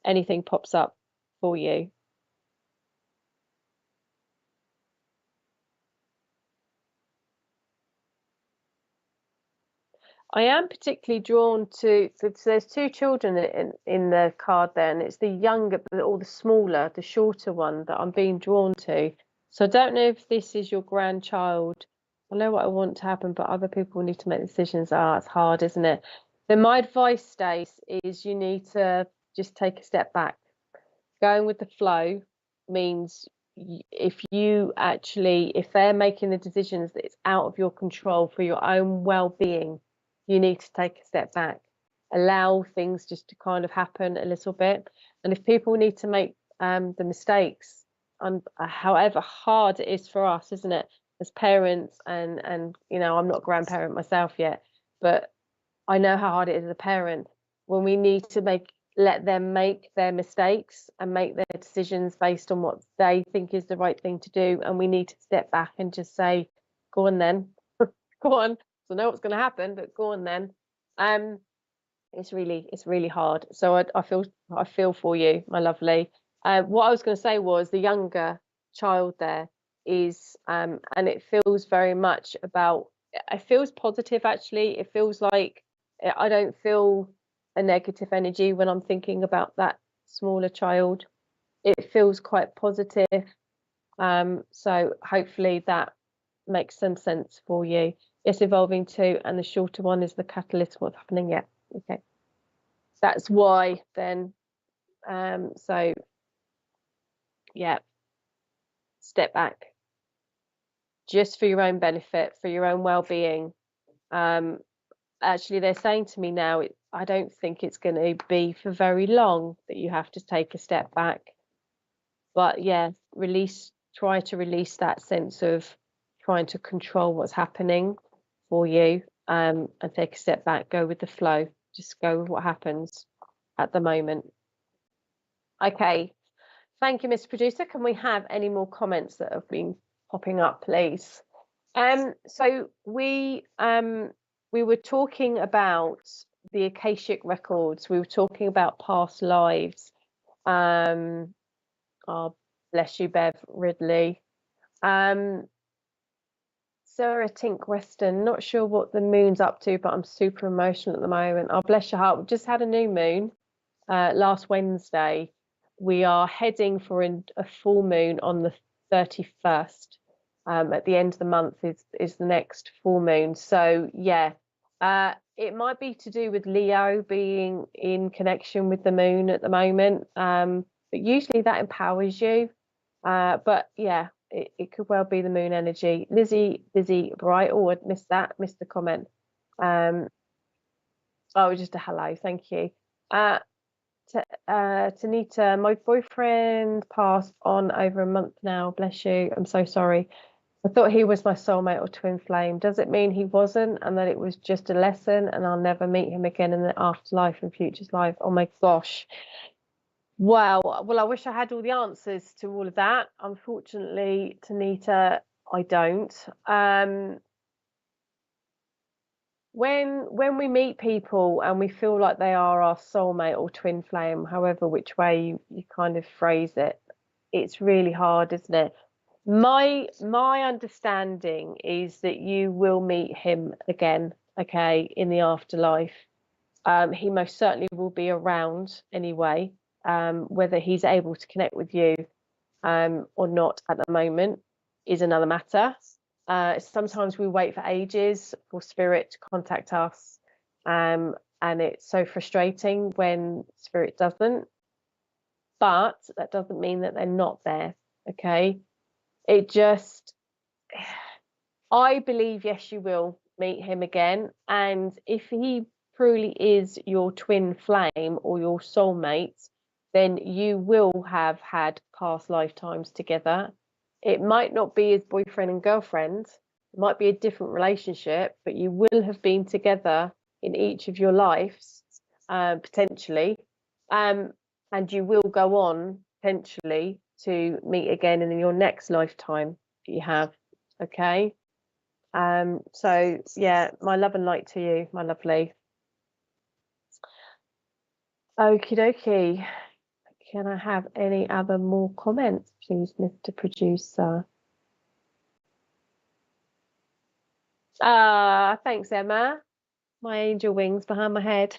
anything pops up for you. I am particularly drawn to, so there's two children in the card there, and it's the younger or the smaller, the shorter one that I'm being drawn to. So I don't know if this is your grandchild. I know what I want to happen, but other people need to make decisions. It's hard, isn't it? Then my advice, Stace, is you need to just take a step back. Going with the flow means if they're making the decisions that it's out of your control for your own well-being, you need to take a step back, allow things just to kind of happen a little bit. And if people need to make the mistakes, and however hard it is for us, isn't it, as parents, and I'm not a grandparent myself yet, but I know how hard it is as a parent when we need to let them make their mistakes and make their decisions based on what they think is the right thing to do, and we need to step back and just say, go on then, go on. So I know what's going to happen, but go on then. It's really hard. So I feel for you, my lovely. What I was going to say was the younger child there is, and it feels very much about. It feels positive, actually. It feels like I don't feel a negative energy when I'm thinking about that smaller child. It feels quite positive. So hopefully that makes some sense for you. It's evolving too, and the shorter one is the catalyst of what's happening. Yeah, okay. That's why then. So yeah, step back, just for your own benefit, for your own well-being. Actually, they're saying to me now, I don't think it's going to be for very long that you have to take a step back. But yeah, try to release that sense of trying to control what's happening for you, and take a step back, go with the flow, just go with what happens at the moment. Okay, thank you, Mr. Producer. Can we have any more comments that have been popping up, please? So we were talking about the Akashic records. We were talking about past lives. Oh, bless you, Bev Ridley. Sarah Tink Weston, not sure what the moon's up to, but I'm super emotional at the moment. Oh, bless your heart. We just had a new moon last Wednesday. We are heading for a full moon on the 31st. At the end of the month is the next full moon. So yeah, it might be to do with Leo being in connection with the moon at the moment. But usually that empowers you. But yeah, it could well be the moon energy. Lizzie Bright, oh, I missed the comment. Oh, just a hello, thank you. Tanita, my boyfriend passed on over a month now, bless you, I'm so sorry. I thought he was my soulmate or twin flame. Does it mean he wasn't, and that it was just a lesson and I'll never meet him again in the afterlife and future's life? Oh my gosh. Wow. Well, I wish I had all the answers to all of that. Unfortunately, Tanita, I don't. When we meet people and we feel like they are our soulmate or twin flame, however which way you kind of phrase it, it's really hard, isn't it? My understanding is that you will meet him again, okay, in the afterlife. He most certainly will be around anyway. Whether he's able to connect with you or not at the moment is another matter. Sometimes we wait for ages for spirit to contact us, and it's so frustrating when spirit doesn't. But that doesn't mean that they're not there, okay? It just, I believe, yes, you will meet him again. And if he truly is your twin flame or your soulmate, then you will have had past lifetimes together. It might not be as boyfriend and girlfriend, it might be a different relationship, but you will have been together in each of your lives, potentially. And you will go on potentially to meet again in your next lifetime that you have. Okay. So yeah, my love and light to you, my lovely. Okie dokie. Can I have any other more comments, please, Mr. Producer? Thanks, Emma. My angel wings behind my head.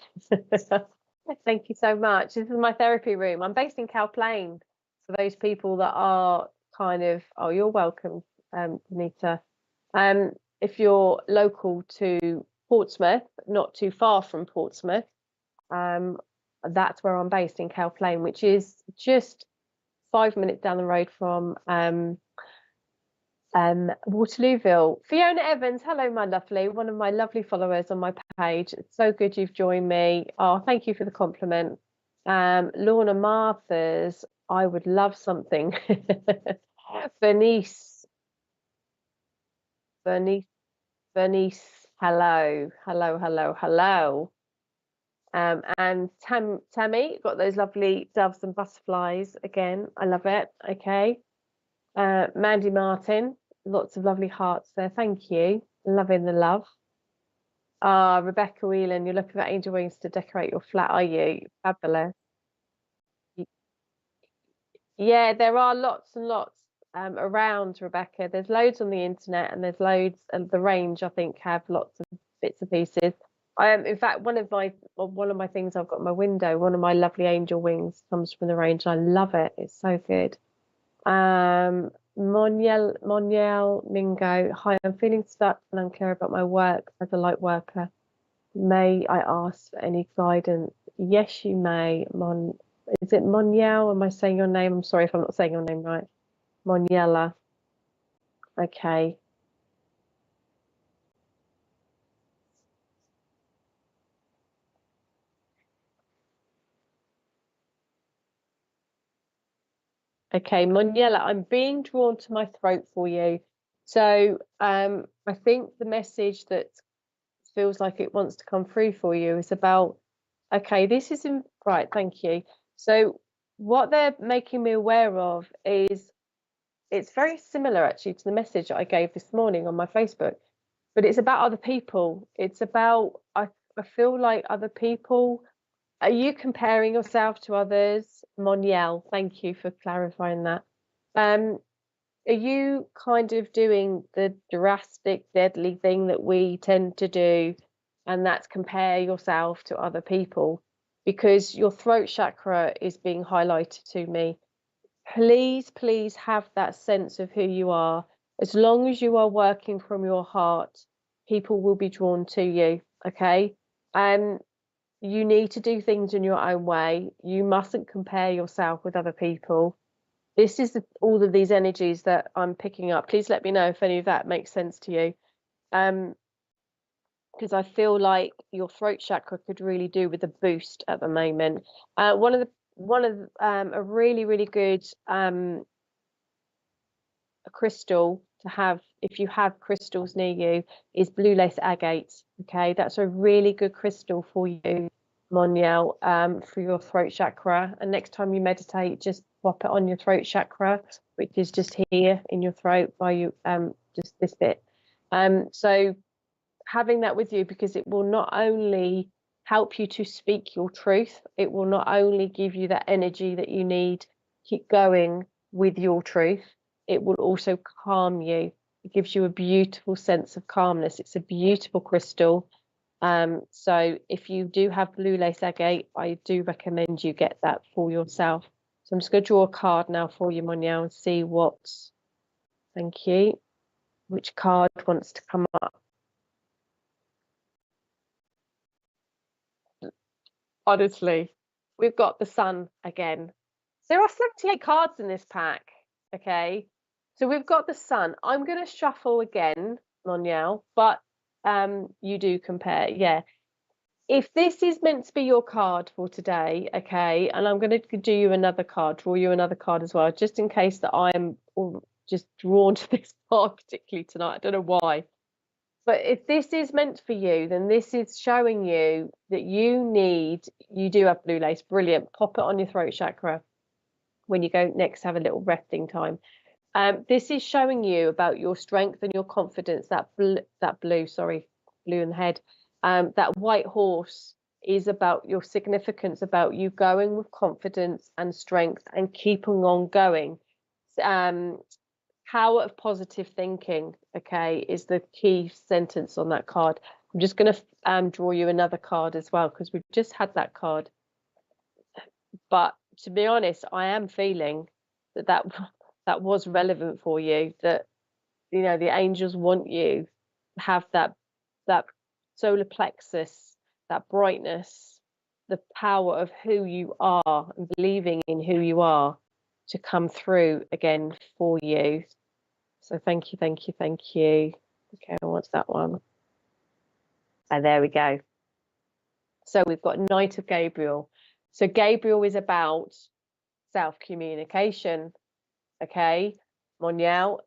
Thank you so much. This is my therapy room. I'm based in Cow Plain. For those people that are kind of, oh, you're welcome, Anita. If you're local to Portsmouth, not too far from Portsmouth, that's where I'm based in Cow Plain, which is just 5 minutes down the road from Waterlooville. Fiona Evans, hello, my lovely, one of my lovely followers on my page. It's so good you've joined me. Oh, thank you for the compliment. Lorna Marthas, I would love something. Bernice, hello. And Tammy, got those lovely doves and butterflies again. I love it. Okay. Mandy Martin, lots of lovely hearts there. Thank you. Loving the love. Rebecca Whelan, you're looking for angel wings to decorate your flat, are you? Fabulous. Yeah, there are lots and lots around, Rebecca. There's loads on the internet, and there's loads, and the range I think have lots of bits and pieces. In fact, one of my things I've got in my window, one of my lovely angel wings comes from the range. I love it. It's so good. Moniel Mingo. Hi, I'm feeling stuck and unclear about my work as a light worker. May I ask for any guidance? Yes, you may. Is it Moniel? Am I saying your name? I'm sorry if I'm not saying your name right. Moniela. Okay. Okay, Moniela, I'm being drawn to my throat for you. So I think the message that feels like it wants to come through for you is about, okay, this isn't right, thank you. So what they're making me aware of is, it's very similar actually to the message that I gave this morning on my Facebook, but it's about other people. It's about, I feel like other people, are you comparing yourself to others? Moniel, thank you for clarifying that. Are you kind of doing the drastic, deadly thing that we tend to do, and that's compare yourself to other people? Because your throat chakra is being highlighted to me. Please have that sense of who you are. As long as you are working from your heart, people will be drawn to you. Okay. You need to do things in your own way. You mustn't compare yourself with other people. This is all of these energies that I'm picking up. Please let me know if any of that makes sense to you. Because I feel like your throat chakra could really do with a boost at the moment. One of a really good a crystal to have, if you have crystals near you, is blue lace agate. Okay, that's a really good crystal for you, Moniel, for your throat chakra. And next time you meditate, just pop it on your throat chakra, which is just here in your throat by you, just this bit. So having that with you, because it will not only help you to speak your truth, it will not only give you that energy that you need, keep going with your truth, it will also calm you. It gives you a beautiful sense of calmness. It's a beautiful crystal. So if you do have blue lace agate, I do recommend you get that for yourself. So I'm just going to draw a card now for you, Moniel, and see what, thank you, which card wants to come up. Honestly, we've got the sun again. There are 78 cards in this pack. Okay, so we've got the sun. I'm going to shuffle again Monielle, but you do compare. Yeah. If this is meant to be your card for today, okay, and I'm going to do you another card, draw you another card as well, just in case that I am just drawn to this card particularly tonight. I don't know why. But if this is meant for you, then this is showing you that you do have blue lace. Brilliant. Pop it on your throat chakra when you go next, have a little resting time. This is showing you about your strength and your confidence. That blue in the head. That white horse is about your significance, about you going with confidence and strength and keeping on going. Power of positive thinking, okay, is the key sentence on that card. I'm just going to draw you another card as well, because we've just had that card. But to be honest, I am feeling that was relevant for you, that, you know, the angels want you to have that solar plexus, that brightness, the power of who you are and believing in who you are to come through again for you. So thank you, thank you, thank you. Okay, what's that one? And there we go. So we've got Knight of Gabriel. So Gabriel is about self-communication. Okay, Monielle,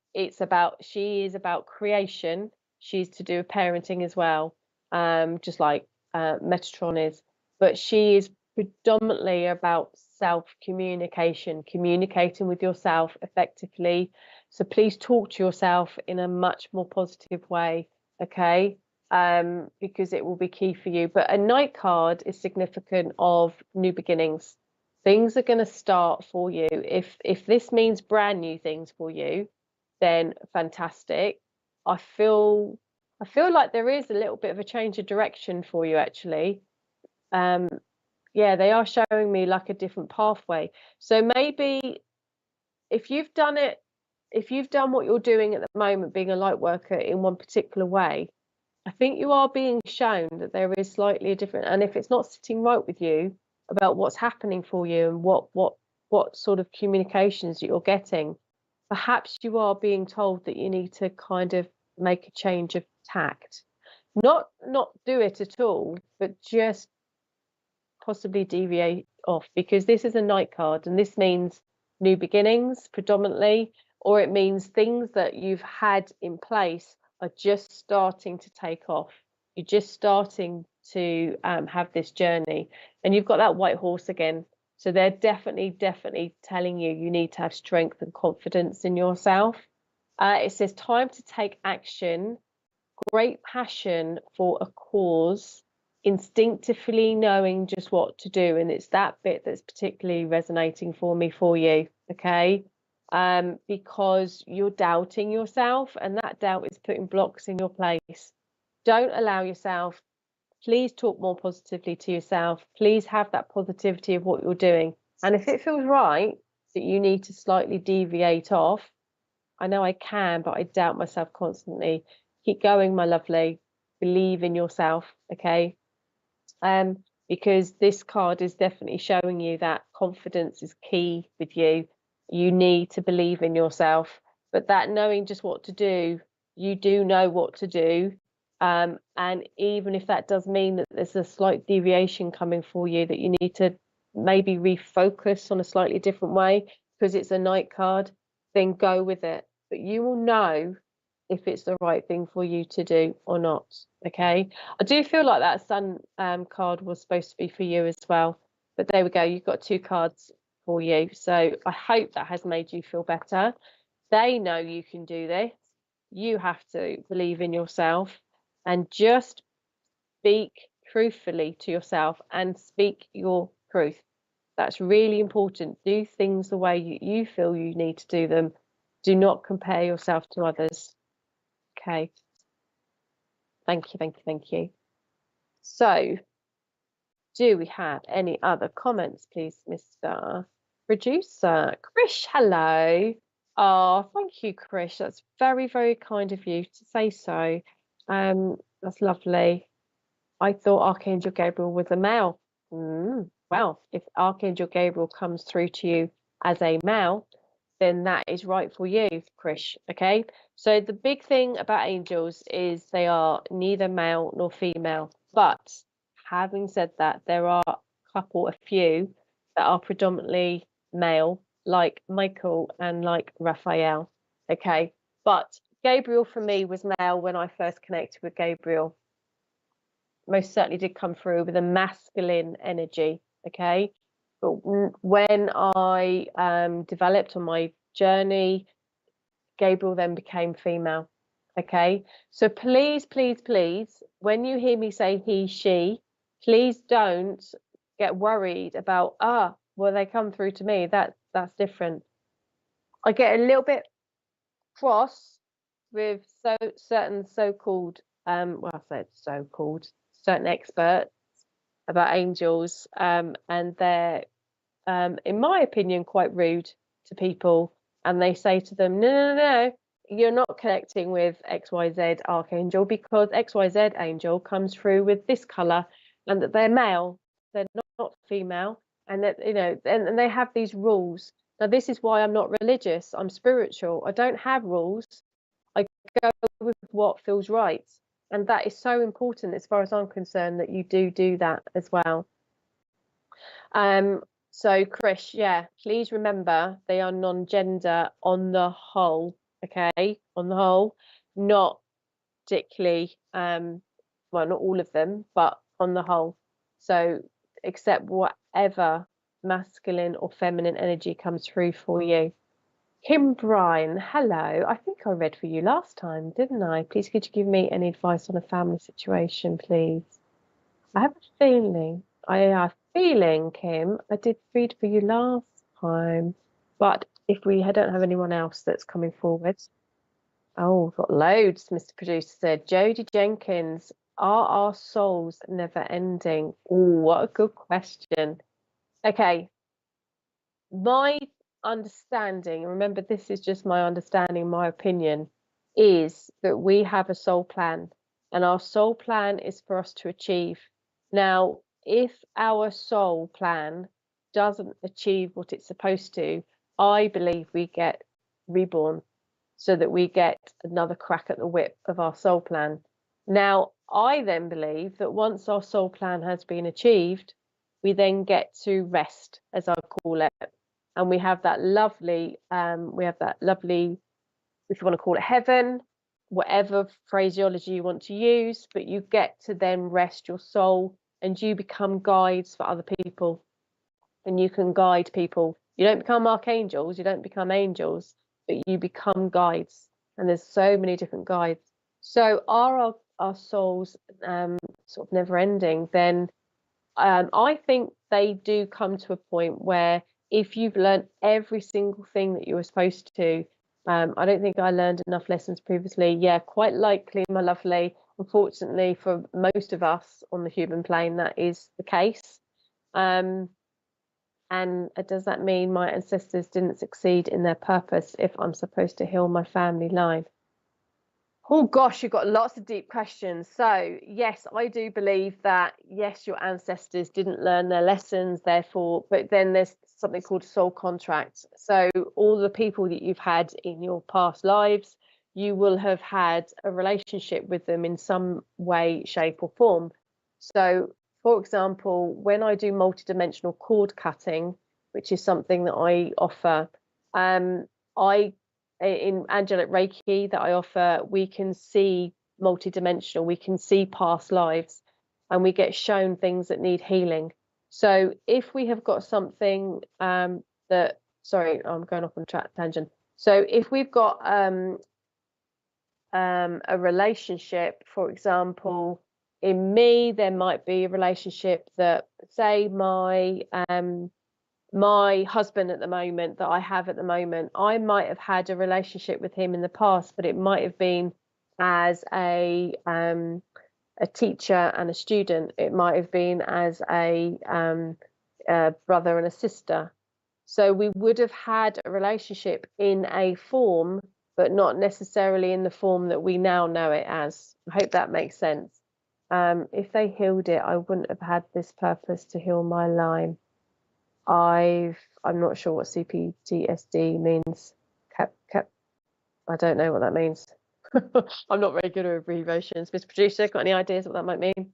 she is about creation. She's to do with parenting as well, just like Metatron is. But she is predominantly about self-communication, communicating with yourself effectively. So please talk to yourself in a much more positive way, okay? Because it will be key for you. But a Knight card is significant of new beginnings. Things are going to start for you. If this means brand new things for you, then fantastic. I feel like there is a little bit of a change of direction for you, actually. Yeah, they are showing me like a different pathway. So maybe if you've done what you're doing at the moment, being a light worker in one particular way, I think you are being shown that there is slightly a different, and if it's not sitting right with you about what's happening for you and what sort of communications you're getting, perhaps you are being told that you need to kind of make a change of tact. Not do it at all, but just possibly deviate off, because this is a Knight card and this means new beginnings predominantly, or it means things that you've had in place are just starting to take off. You're just starting to have this journey, and you've got that white horse again. So they're definitely telling you need to have strength and confidence in yourself. It says time to take action, great passion for a cause, instinctively knowing just what to do. And it's that bit that's particularly resonating for you, okay? Because you're doubting yourself, and that doubt is putting blocks in your place. Don't allow yourself. Please talk more positively to yourself. Please have that positivity of what you're doing. And if it feels right that you need to slightly deviate off, I know I can, but I doubt myself constantly. Keep going, my lovely. Believe in yourself, okay? Because this card is definitely showing you that confidence is key with you. You need to believe in yourself, but that knowing just what to do, you do know what to do. And even if that does mean that there's a slight deviation coming for you, that you need to maybe refocus on a slightly different way because it's a Knight card, then go with it. But you will know if it's the right thing for you to do or not, okay? I do feel like that Sun card was supposed to be for you as well, but there we go, you've got two cards for you. So I hope that has made you feel better. They know you can do this. You have to believe in yourself and just speak truthfully to yourself and speak your truth. That's really important. Do things the way you feel you need to do them. Do not compare yourself to others. Okay. Thank you, thank you, thank you. So, do we have any other comments, please, Mr. Producer? Krish, hello. Oh, thank you, Krish. That's very, very kind of you to say so. That's lovely. I thought Archangel Gabriel was a male. Well, if Archangel Gabriel comes through to you as a male, then that is right for you, Krish. Okay, so the big thing about angels is they are neither male nor female. But having said that, there are a few that are predominantly male, like Michael and like Raphael. Okay, but Gabriel for me was male when I first connected with Gabriel. Most certainly did come through with a masculine energy. Okay, but when I developed on my journey, Gabriel then became female. Okay, so please, please, please, when you hear me say he, she, please don't get worried about, well, they come through to me. That's different. I get a little bit cross with certain so-called, well, I said so-called, certain experts about angels, and they're, in my opinion, quite rude to people, and they say to them, no, you're not connecting with XYZ archangel because XYZ angel comes through with this color, and that they're male, they're not female, and that, you know, and they have these rules. Now, this is why I'm not religious. I'm spiritual. I don't have rules. I go with what feels right. And that is so important as far as I'm concerned, that you do that as well. So Krish, yeah, please remember they are non-gender on the whole, okay? On the whole, not particularly, well, not all of them, but on the whole. So accept whatever masculine or feminine energy comes through for you. Kim Bryan, hello. I think I read for you last time, didn't I? Please could you give me any advice on a family situation, please? I have a feeling, Kim, I did read for you last time, but if we don't have anyone else that's coming forward. Oh, we've got loads, Mr. Producer said. Jodie Jenkins, are our souls never ending? Oh, what a good question. Okay, my understanding, remember this is just my understanding, my opinion, is that we have a soul plan, and our soul plan is for us to achieve. Now, if our soul plan doesn't achieve what it's supposed to, I believe we get reborn so that we get another crack at the whip of our soul plan. Now, I then believe that once our soul plan has been achieved, we then get to rest, as I call it. And we have that lovely, if you want to call it heaven, whatever phraseology you want to use, but you get to then rest your soul and you become guides for other people. And you can guide people. You don't become archangels, you don't become angels, but you become guides. And there's so many different guides. So are our souls sort of never ending? Then I think they do come to a point where if you've learned every single thing that you were supposed to, I don't think I learned enough lessons previously. Yeah, quite likely, my lovely. Unfortunately, for most of us on the human plane, that is the case. And does that mean my ancestors didn't succeed in their purpose if I'm supposed to heal my family line? Oh gosh, you've got lots of deep questions. So yes, I do believe that, yes, your ancestors didn't learn their lessons, therefore, but then there's something called soul contracts. So all the people that you've had in your past lives, you will have had a relationship with them in some way, shape or form. So for example, when I do multidimensional cord cutting, which is something that I offer, in angelic Reiki that I offer, we can see multidimensional, we can see past lives, and we get shown things that need healing. So if we have got something sorry, I'm going off on tangent. So if we've got a relationship, for example, in me, there might be a relationship that, say, my husband at the moment that I have at the moment, I might have had a relationship with him in the past, but it might have been as a teacher and a student. It might have been as a brother and a sister. So we would have had a relationship in a form, but not necessarily in the form that we now know it as. I hope that makes sense. If they healed it, I wouldn't have had this purpose to heal my line. I'm not sure what CPTSD means. I don't know what that means. I'm not very good at abbreviations. Mr. Producer, got any ideas what that might mean?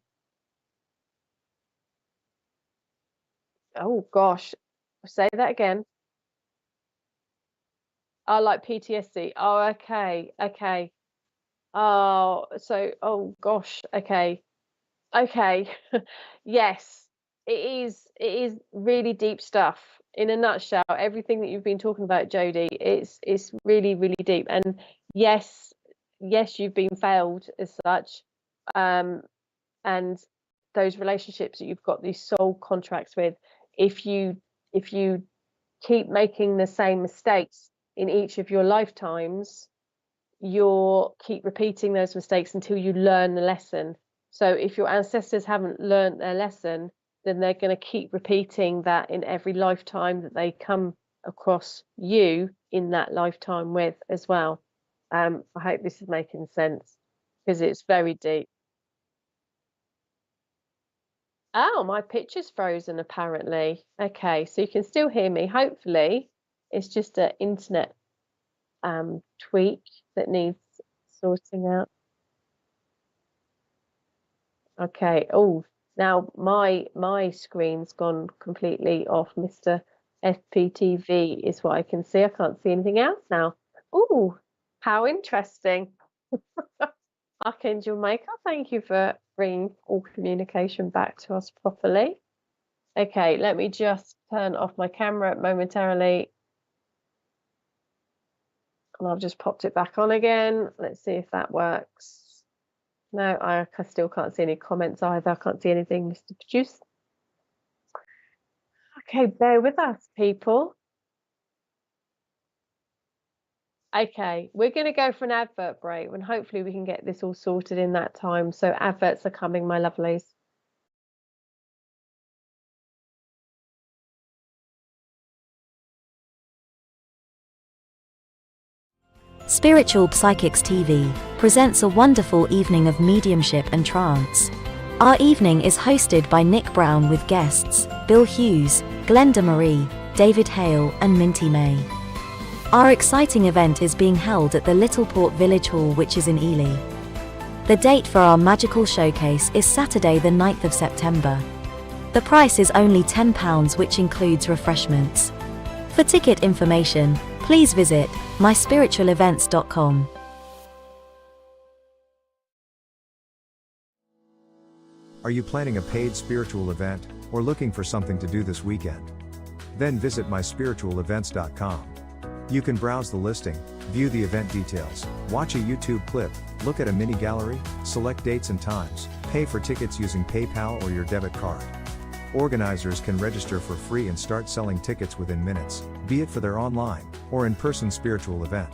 Oh gosh, say that again. Oh, like PTSD. Oh, okay, okay. Oh, so, oh gosh, okay, okay. Yes, it is really deep stuff. In a nutshell, everything that you've been talking about, Jodie, it's really, really deep. And yes, yes, you've been failed as such. Um, and those relationships that you've got these soul contracts with, if you keep making the same mistakes in each of your lifetimes, you'll keep repeating those mistakes until you learn the lesson. So if your ancestors haven't learned their lesson, then they're going to keep repeating that in every lifetime that they come across you in that lifetime with as well. I hope this is making sense because it's very deep. Oh, my picture's frozen apparently. Okay, so you can still hear me. Hopefully, it's just an internet tweak that needs sorting out. Okay. Oh, now my screen's gone completely off. Mr. FPTV is what I can see. I can't see anything else now. Oh, how interesting. Archangel Maker, thank you for bringing all communication back to us properly. Okay, let me just turn off my camera momentarily. And I've just popped it back on again. Let's see if that works. No, I still can't see any comments either. I can't see anything, Mr. Producer. Okay, bear with us, people. Okay, we're going to go for an advert break and hopefully we can get this all sorted in that time. So adverts are coming, my lovelies. Spiritual Psychics TV presents a wonderful evening of mediumship and trance. Our evening is hosted by Nick Brown with guests Bill Hughes, Glenda Marie, David Hale and Minty May. Our exciting event is being held at the Littleport Village Hall, which is in Ely. The date for our magical showcase is Saturday the 9th of September. The price is only £10, which includes refreshments. For ticket information, please visit myspiritualevents.com. Are you planning a paid spiritual event, or looking for something to do this weekend? Then visit myspiritualevents.com. You can browse the listing, view the event details, watch a YouTube clip, look at a mini gallery, select dates and times, pay for tickets using PayPal or your debit card. Organizers can register for free and start selling tickets within minutes, be it for their online or in-person spiritual event.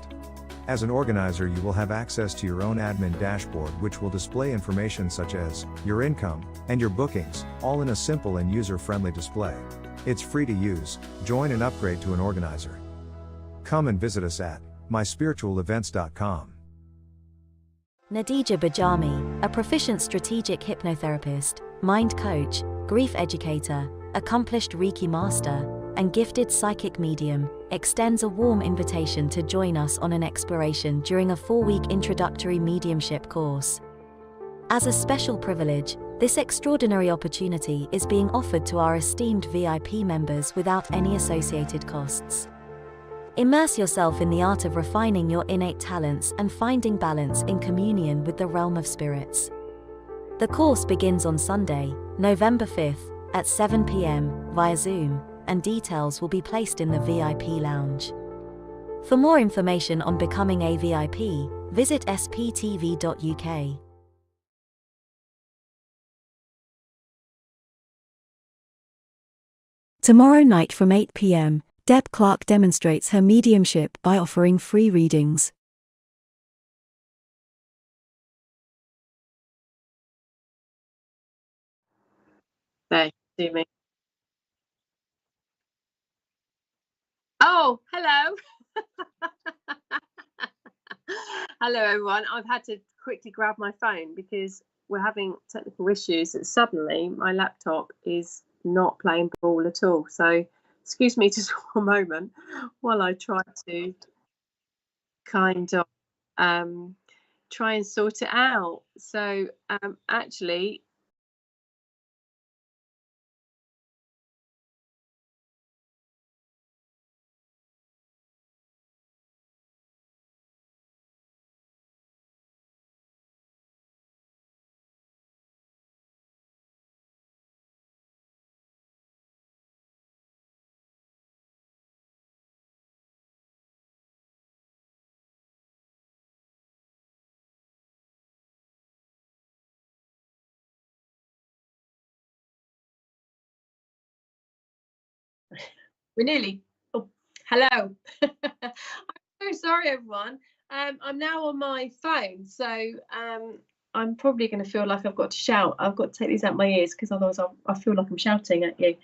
As an organizer, you will have access to your own admin dashboard, which will display information such as your income and your bookings, all in a simple and user-friendly display. It's free to use. Join and upgrade to an organizer. Come and visit us at myspiritualevents.com. Nadija Bajami, a proficient strategic hypnotherapist, mind coach, grief educator, accomplished Reiki master, and gifted psychic medium, extends a warm invitation to join us on an exploration during a 4-week introductory mediumship course. As a special privilege, this extraordinary opportunity is being offered to our esteemed VIP members without any associated costs. Immerse yourself in the art of refining your innate talents and finding balance in communion with the realm of spirits. The course begins on Sunday, November 5th, at 7 p.m. via Zoom, and details will be placed in the VIP lounge. For more information on becoming a VIP, visit sptv.uk. Tomorrow night from 8 p.m, Deb Clark demonstrates her mediumship by offering free readings. There, see me. Oh, hello. Hello, everyone. I've had to quickly grab my phone because we're having technical issues. Suddenly, my laptop is not playing ball at all. So excuse me just one moment while I try to kind of try and sort it out. So actually, we're nearly. Oh, hello. I'm so sorry, everyone. I'm now on my phone, so I'm probably going to feel like I've got to shout. I've got to take these out my ears because otherwise I feel like I'm shouting at you.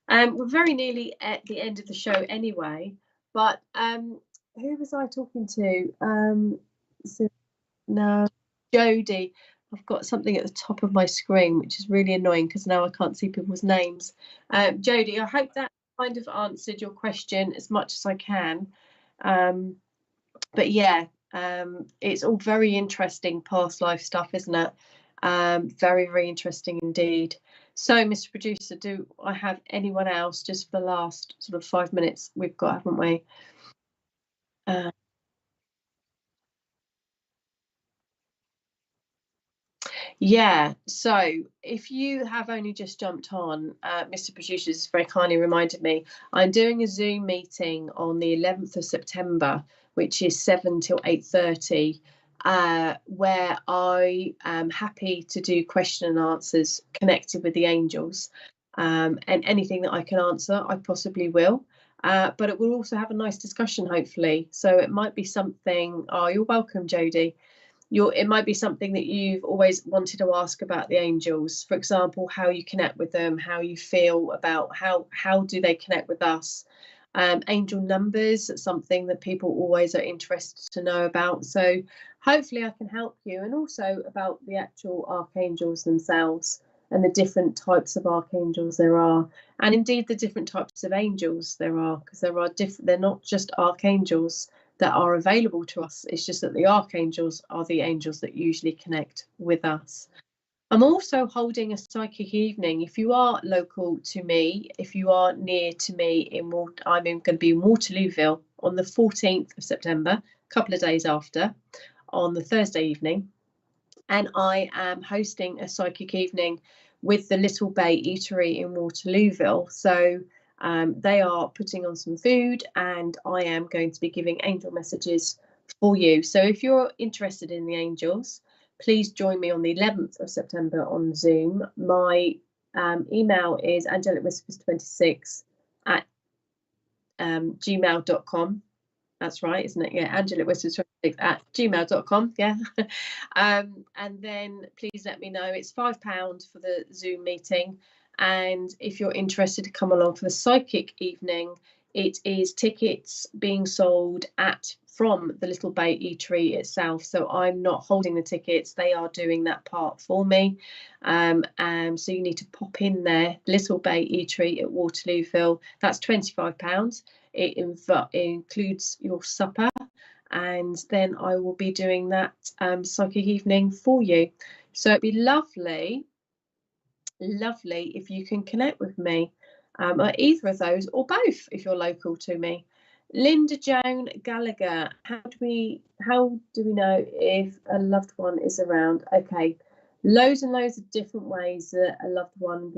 We're very nearly at the end of the show anyway. But who was I talking to? So, no, Jodie. I've got something at the top of my screen, which is really annoying because now I can't see people's names. Jodie, I hope that kind of answered your question as much as I can. But yeah, it's all very interesting past life stuff, isn't it? Very, very interesting indeed. So, Mr. Producer, do I have anyone else just for the last sort of 5 minutes we've got, haven't we? Yeah, so if you have only just jumped on, Mr. Producer's very kindly reminded me, I'm doing a Zoom meeting on the 11th of September, which is 7 till 8:30, where I am happy to do question and answers connected with the angels. And anything that I can answer, I possibly will. But it will also have a nice discussion, hopefully. So it might be something. Oh, you're welcome, Jodie. It might be something that you've always wanted to ask about the angels. For example, how you connect with them, how you feel about how do they connect with us. Angel numbers, something that people always are interested to know about. So hopefully I can help you, and also about the actual archangels themselves and the different types of archangels there are, and indeed the different types of angels there are, because there are different. They're not just archangels that are available to us. It's just that the archangels are the angels that usually connect with us. I'm also holding a psychic evening. If you are local to me, if you are near to me, I'm going to be in Waterlooville on the 14th of September, a couple of days after, on the Thursday evening. And I am hosting a psychic evening with the Little Bay Eatery in Waterlooville. So they are putting on some food, and I am going to be giving angel messages for you. So if you're interested in the angels, please join me on the 11th of September on Zoom. My email is angelicwhispers26 at gmail.com. That's right, isn't it? Yeah, angelicwhispers26 at gmail.com. Yeah. And then please let me know. It's £5 for the Zoom meeting. And if you're interested to come along for the psychic evening, it is tickets being sold from the Little Bay Eatery itself. So I'm not holding the tickets. They are doing that part for me. So you need to pop in there, Little Bay Eatery at Waterlooville. That's £25. It includes your supper. And then I will be doing that psychic evening for you. So it'd be lovely if you can connect with me at either of those, or both if you're local to me. Linda Joan Gallagher, how do we know if a loved one is around? Okay, loads and loads of different ways that a loved one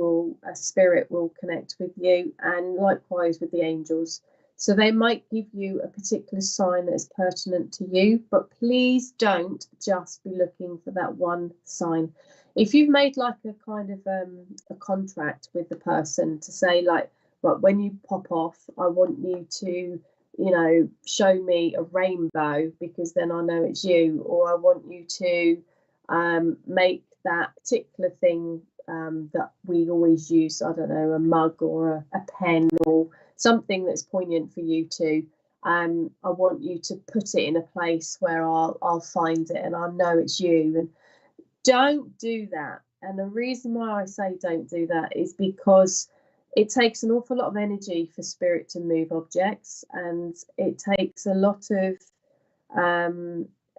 a spirit will connect with you, and likewise with the angels. So they might give you a particular sign that is pertinent to you, but please don't just be looking for that one sign. If you've made like a kind of a contract with the person to say, like, right, when you pop off, I want you to, show me a rainbow, because then I know it's you, or I want you to make that particular thing that we always use, I don't know, a mug or a pen or something that's poignant for you too. I want you to put it in a place where I'll find it and I know it's you. And don't do that. And the reason why I say don't do that is because it takes an awful lot of energy for spirit to move objects, and it takes a lot of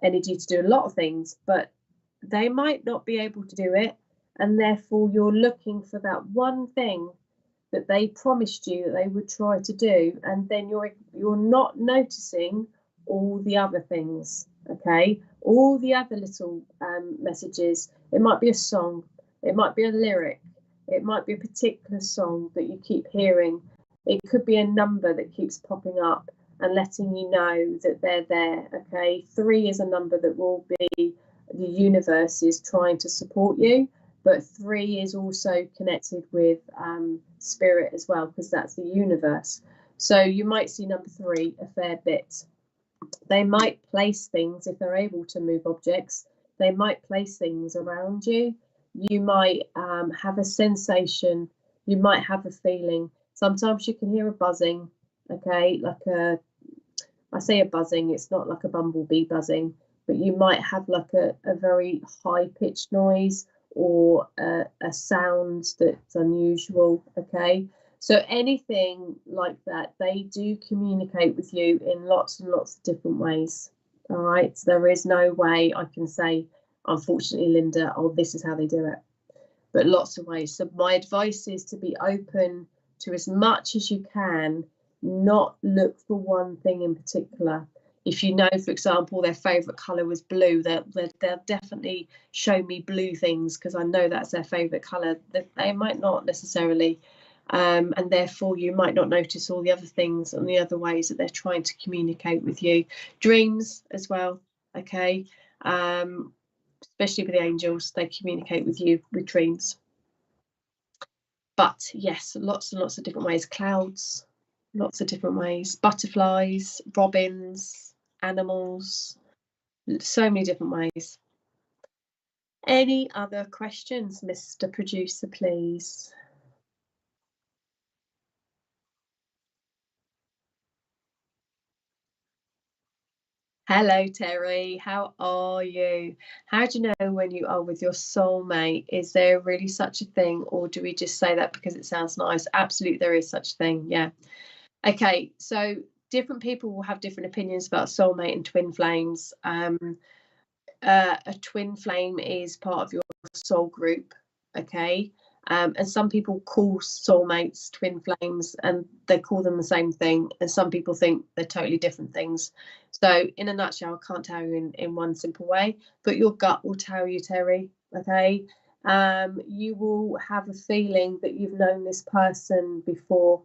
energy to do a lot of things, but they might not be able to do it, and therefore you're looking for that one thing that they promised you that they would try to do, and then you're not noticing all the other things. Okay, all the other little messages. It might be a song, it might be a lyric, it might be a particular song that you keep hearing, it could be a number that keeps popping up and letting you know that they're there. Okay, 3 is a number that will be, the universe is trying to support you, but 3 is also connected with spirit as well, because that's the universe. So you might see number 3 a fair bit. They might place things, if they're able to move objects, they might place things around you. You might have a sensation, you might have a feeling. Sometimes you can hear a buzzing, okay, like I say a buzzing, it's not like a bumblebee buzzing, but you might have like a very high-pitched noise, or a sound that's unusual. Okay, so anything like that, they do communicate with you in lots and lots of different ways. All right, so there is no way I can say, unfortunately, Linda, oh, this is how they do it, but lots of ways. So my advice is to be open to as much as you can, not look for one thing in particular. If you know, for example, their favourite colour was blue, they'll definitely show me blue things, because I know that's their favourite colour. They might not necessarily, and therefore you might not notice all the other things and the other ways that they're trying to communicate with you. Dreams as well, okay, especially with the angels, they communicate with you with dreams. But yes, lots and lots of different ways. Clouds, lots of different ways. Butterflies, robins, animals, so many different ways. Any other questions, Mr. Producer, please? Hello, Terry. How are you? How do you know when you are with your soulmate? Is there really such a thing, or do we just say that because it sounds nice? Absolutely, there is such a thing. Yeah. Okay, so different people will have different opinions about soulmate and twin flames. A twin flame is part of your soul group, okay, and some people call soulmates twin flames, and they call them the same thing, and some people think they're totally different things. So in a nutshell, I can't tell you in one simple way, but your gut will tell you, Terry. Okay, you will have a feeling that you've known this person before.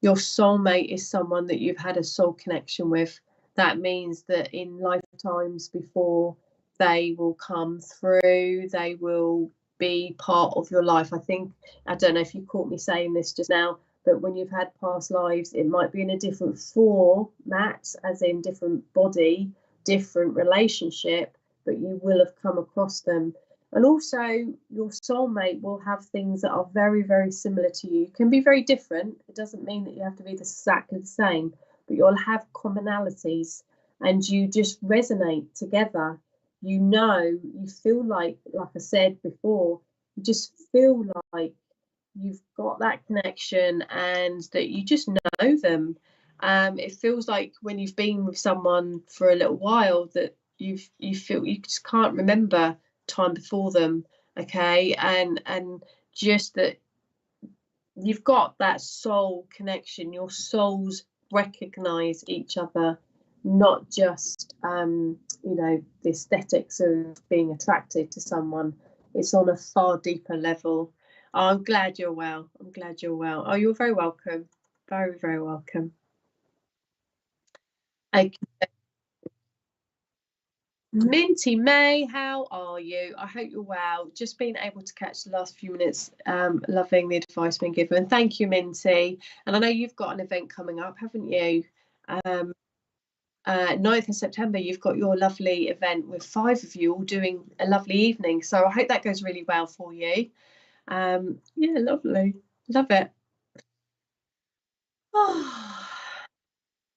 Your soulmate is someone that you've had a soul connection with. That means that in lifetimes before, they will come through, they will be part of your life. I don't know if you caught me saying this just now, but when you've had past lives, it might be in a different format, as in different body, different relationship, but you will have come across them. And also your soulmate will have things that are very, very similar to you. It can be very different. It doesn't mean that you have to be exactly the same, but you'll have commonalities, and you just resonate together. You know, you feel like I said before, you just feel like you've got that connection and that you just know them. It feels like when you've been with someone for a little while that you feel you just can't remember time before them, okay, and just that you've got that soul connection. Your souls recognize each other, not just the aesthetics of being attracted to someone. It's on a far deeper level. Oh, I'm glad you're well. I'm glad you're well. Oh, you're very welcome. Very, very welcome. Okay. Minty May, how are you? I hope you're well. Just been able to catch the last few minutes, loving the advice being given. Thank you, Minty. And I know you've got an event coming up, haven't you? 9th of September, you've got your lovely event with 5 of you all doing a lovely evening. So I hope that goes really well for you. Yeah, lovely. Love it. Oh,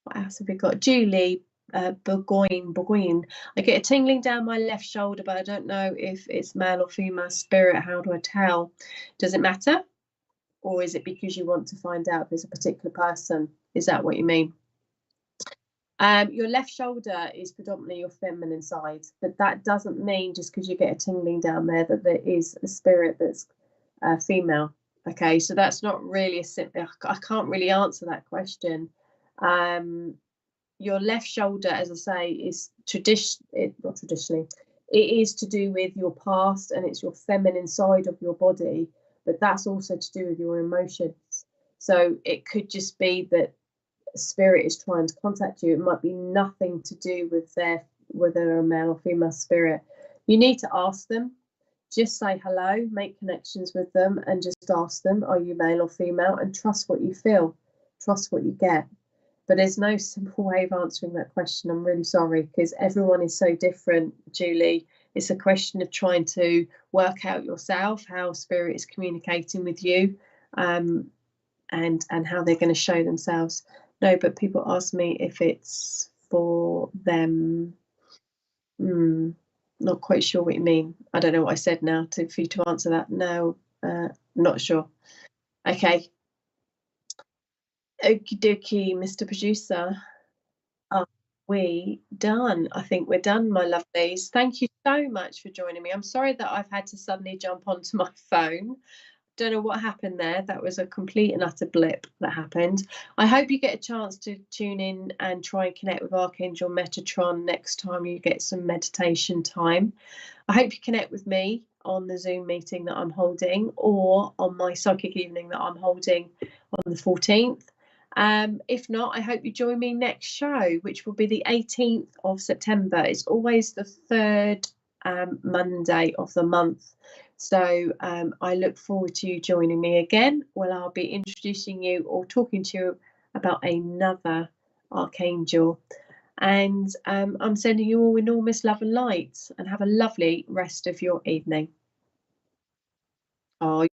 what else have we got? Julie. Burgoyne. I get a tingling down my left shoulder, but I don't know if it's male or female spirit. How do I tell? Does it matter? or is it because you want to find out if there's a particular person? Is that what you mean? Your left shoulder is predominantly your feminine side, but that doesn't mean just because you get a tingling down there that there is a spirit that's female. Okay, so that's not really I can't really answer that question. Your left shoulder, as I say, is not traditionally, it is to do with your past, and it's your feminine side of your body, but that's also to do with your emotions. So it could just be that spirit is trying to contact you. It might be nothing to do with whether they're a male or female spirit. You need to ask them. Just say hello, make connections with them, and just ask them, are you male or female? And trust what you feel, trust what you get. But there's no simple way of answering that question. I'm really sorry, because everyone is so different, Julie. It's a question of trying to work out yourself how spirit is communicating with you, and how they're going to show themselves. No, but people ask me if it's for them. Not quite sure what you mean. I don't know what I said now for you to answer that. No, not sure. Okay. Okie dokie, Mr. Producer. Are we done? I think we're done, my lovelies. Thank you so much for joining me. I'm sorry that I've had to suddenly jump onto my phone. Don't know what happened there. That was a complete and utter blip that happened. I hope you get a chance to tune in and try and connect with Archangel Metatron next time you get some meditation time. I hope you connect with me on the Zoom meeting that I'm holding, or on my psychic evening that I'm holding on the 14th. If not, I hope you join me next show, which will be the 18th of September. It's always the third Monday of the month. So I look forward to you joining me again. Well, I'll be introducing you or talking to you about another archangel. And I'm sending you all enormous love and light, and have a lovely rest of your evening. Oh,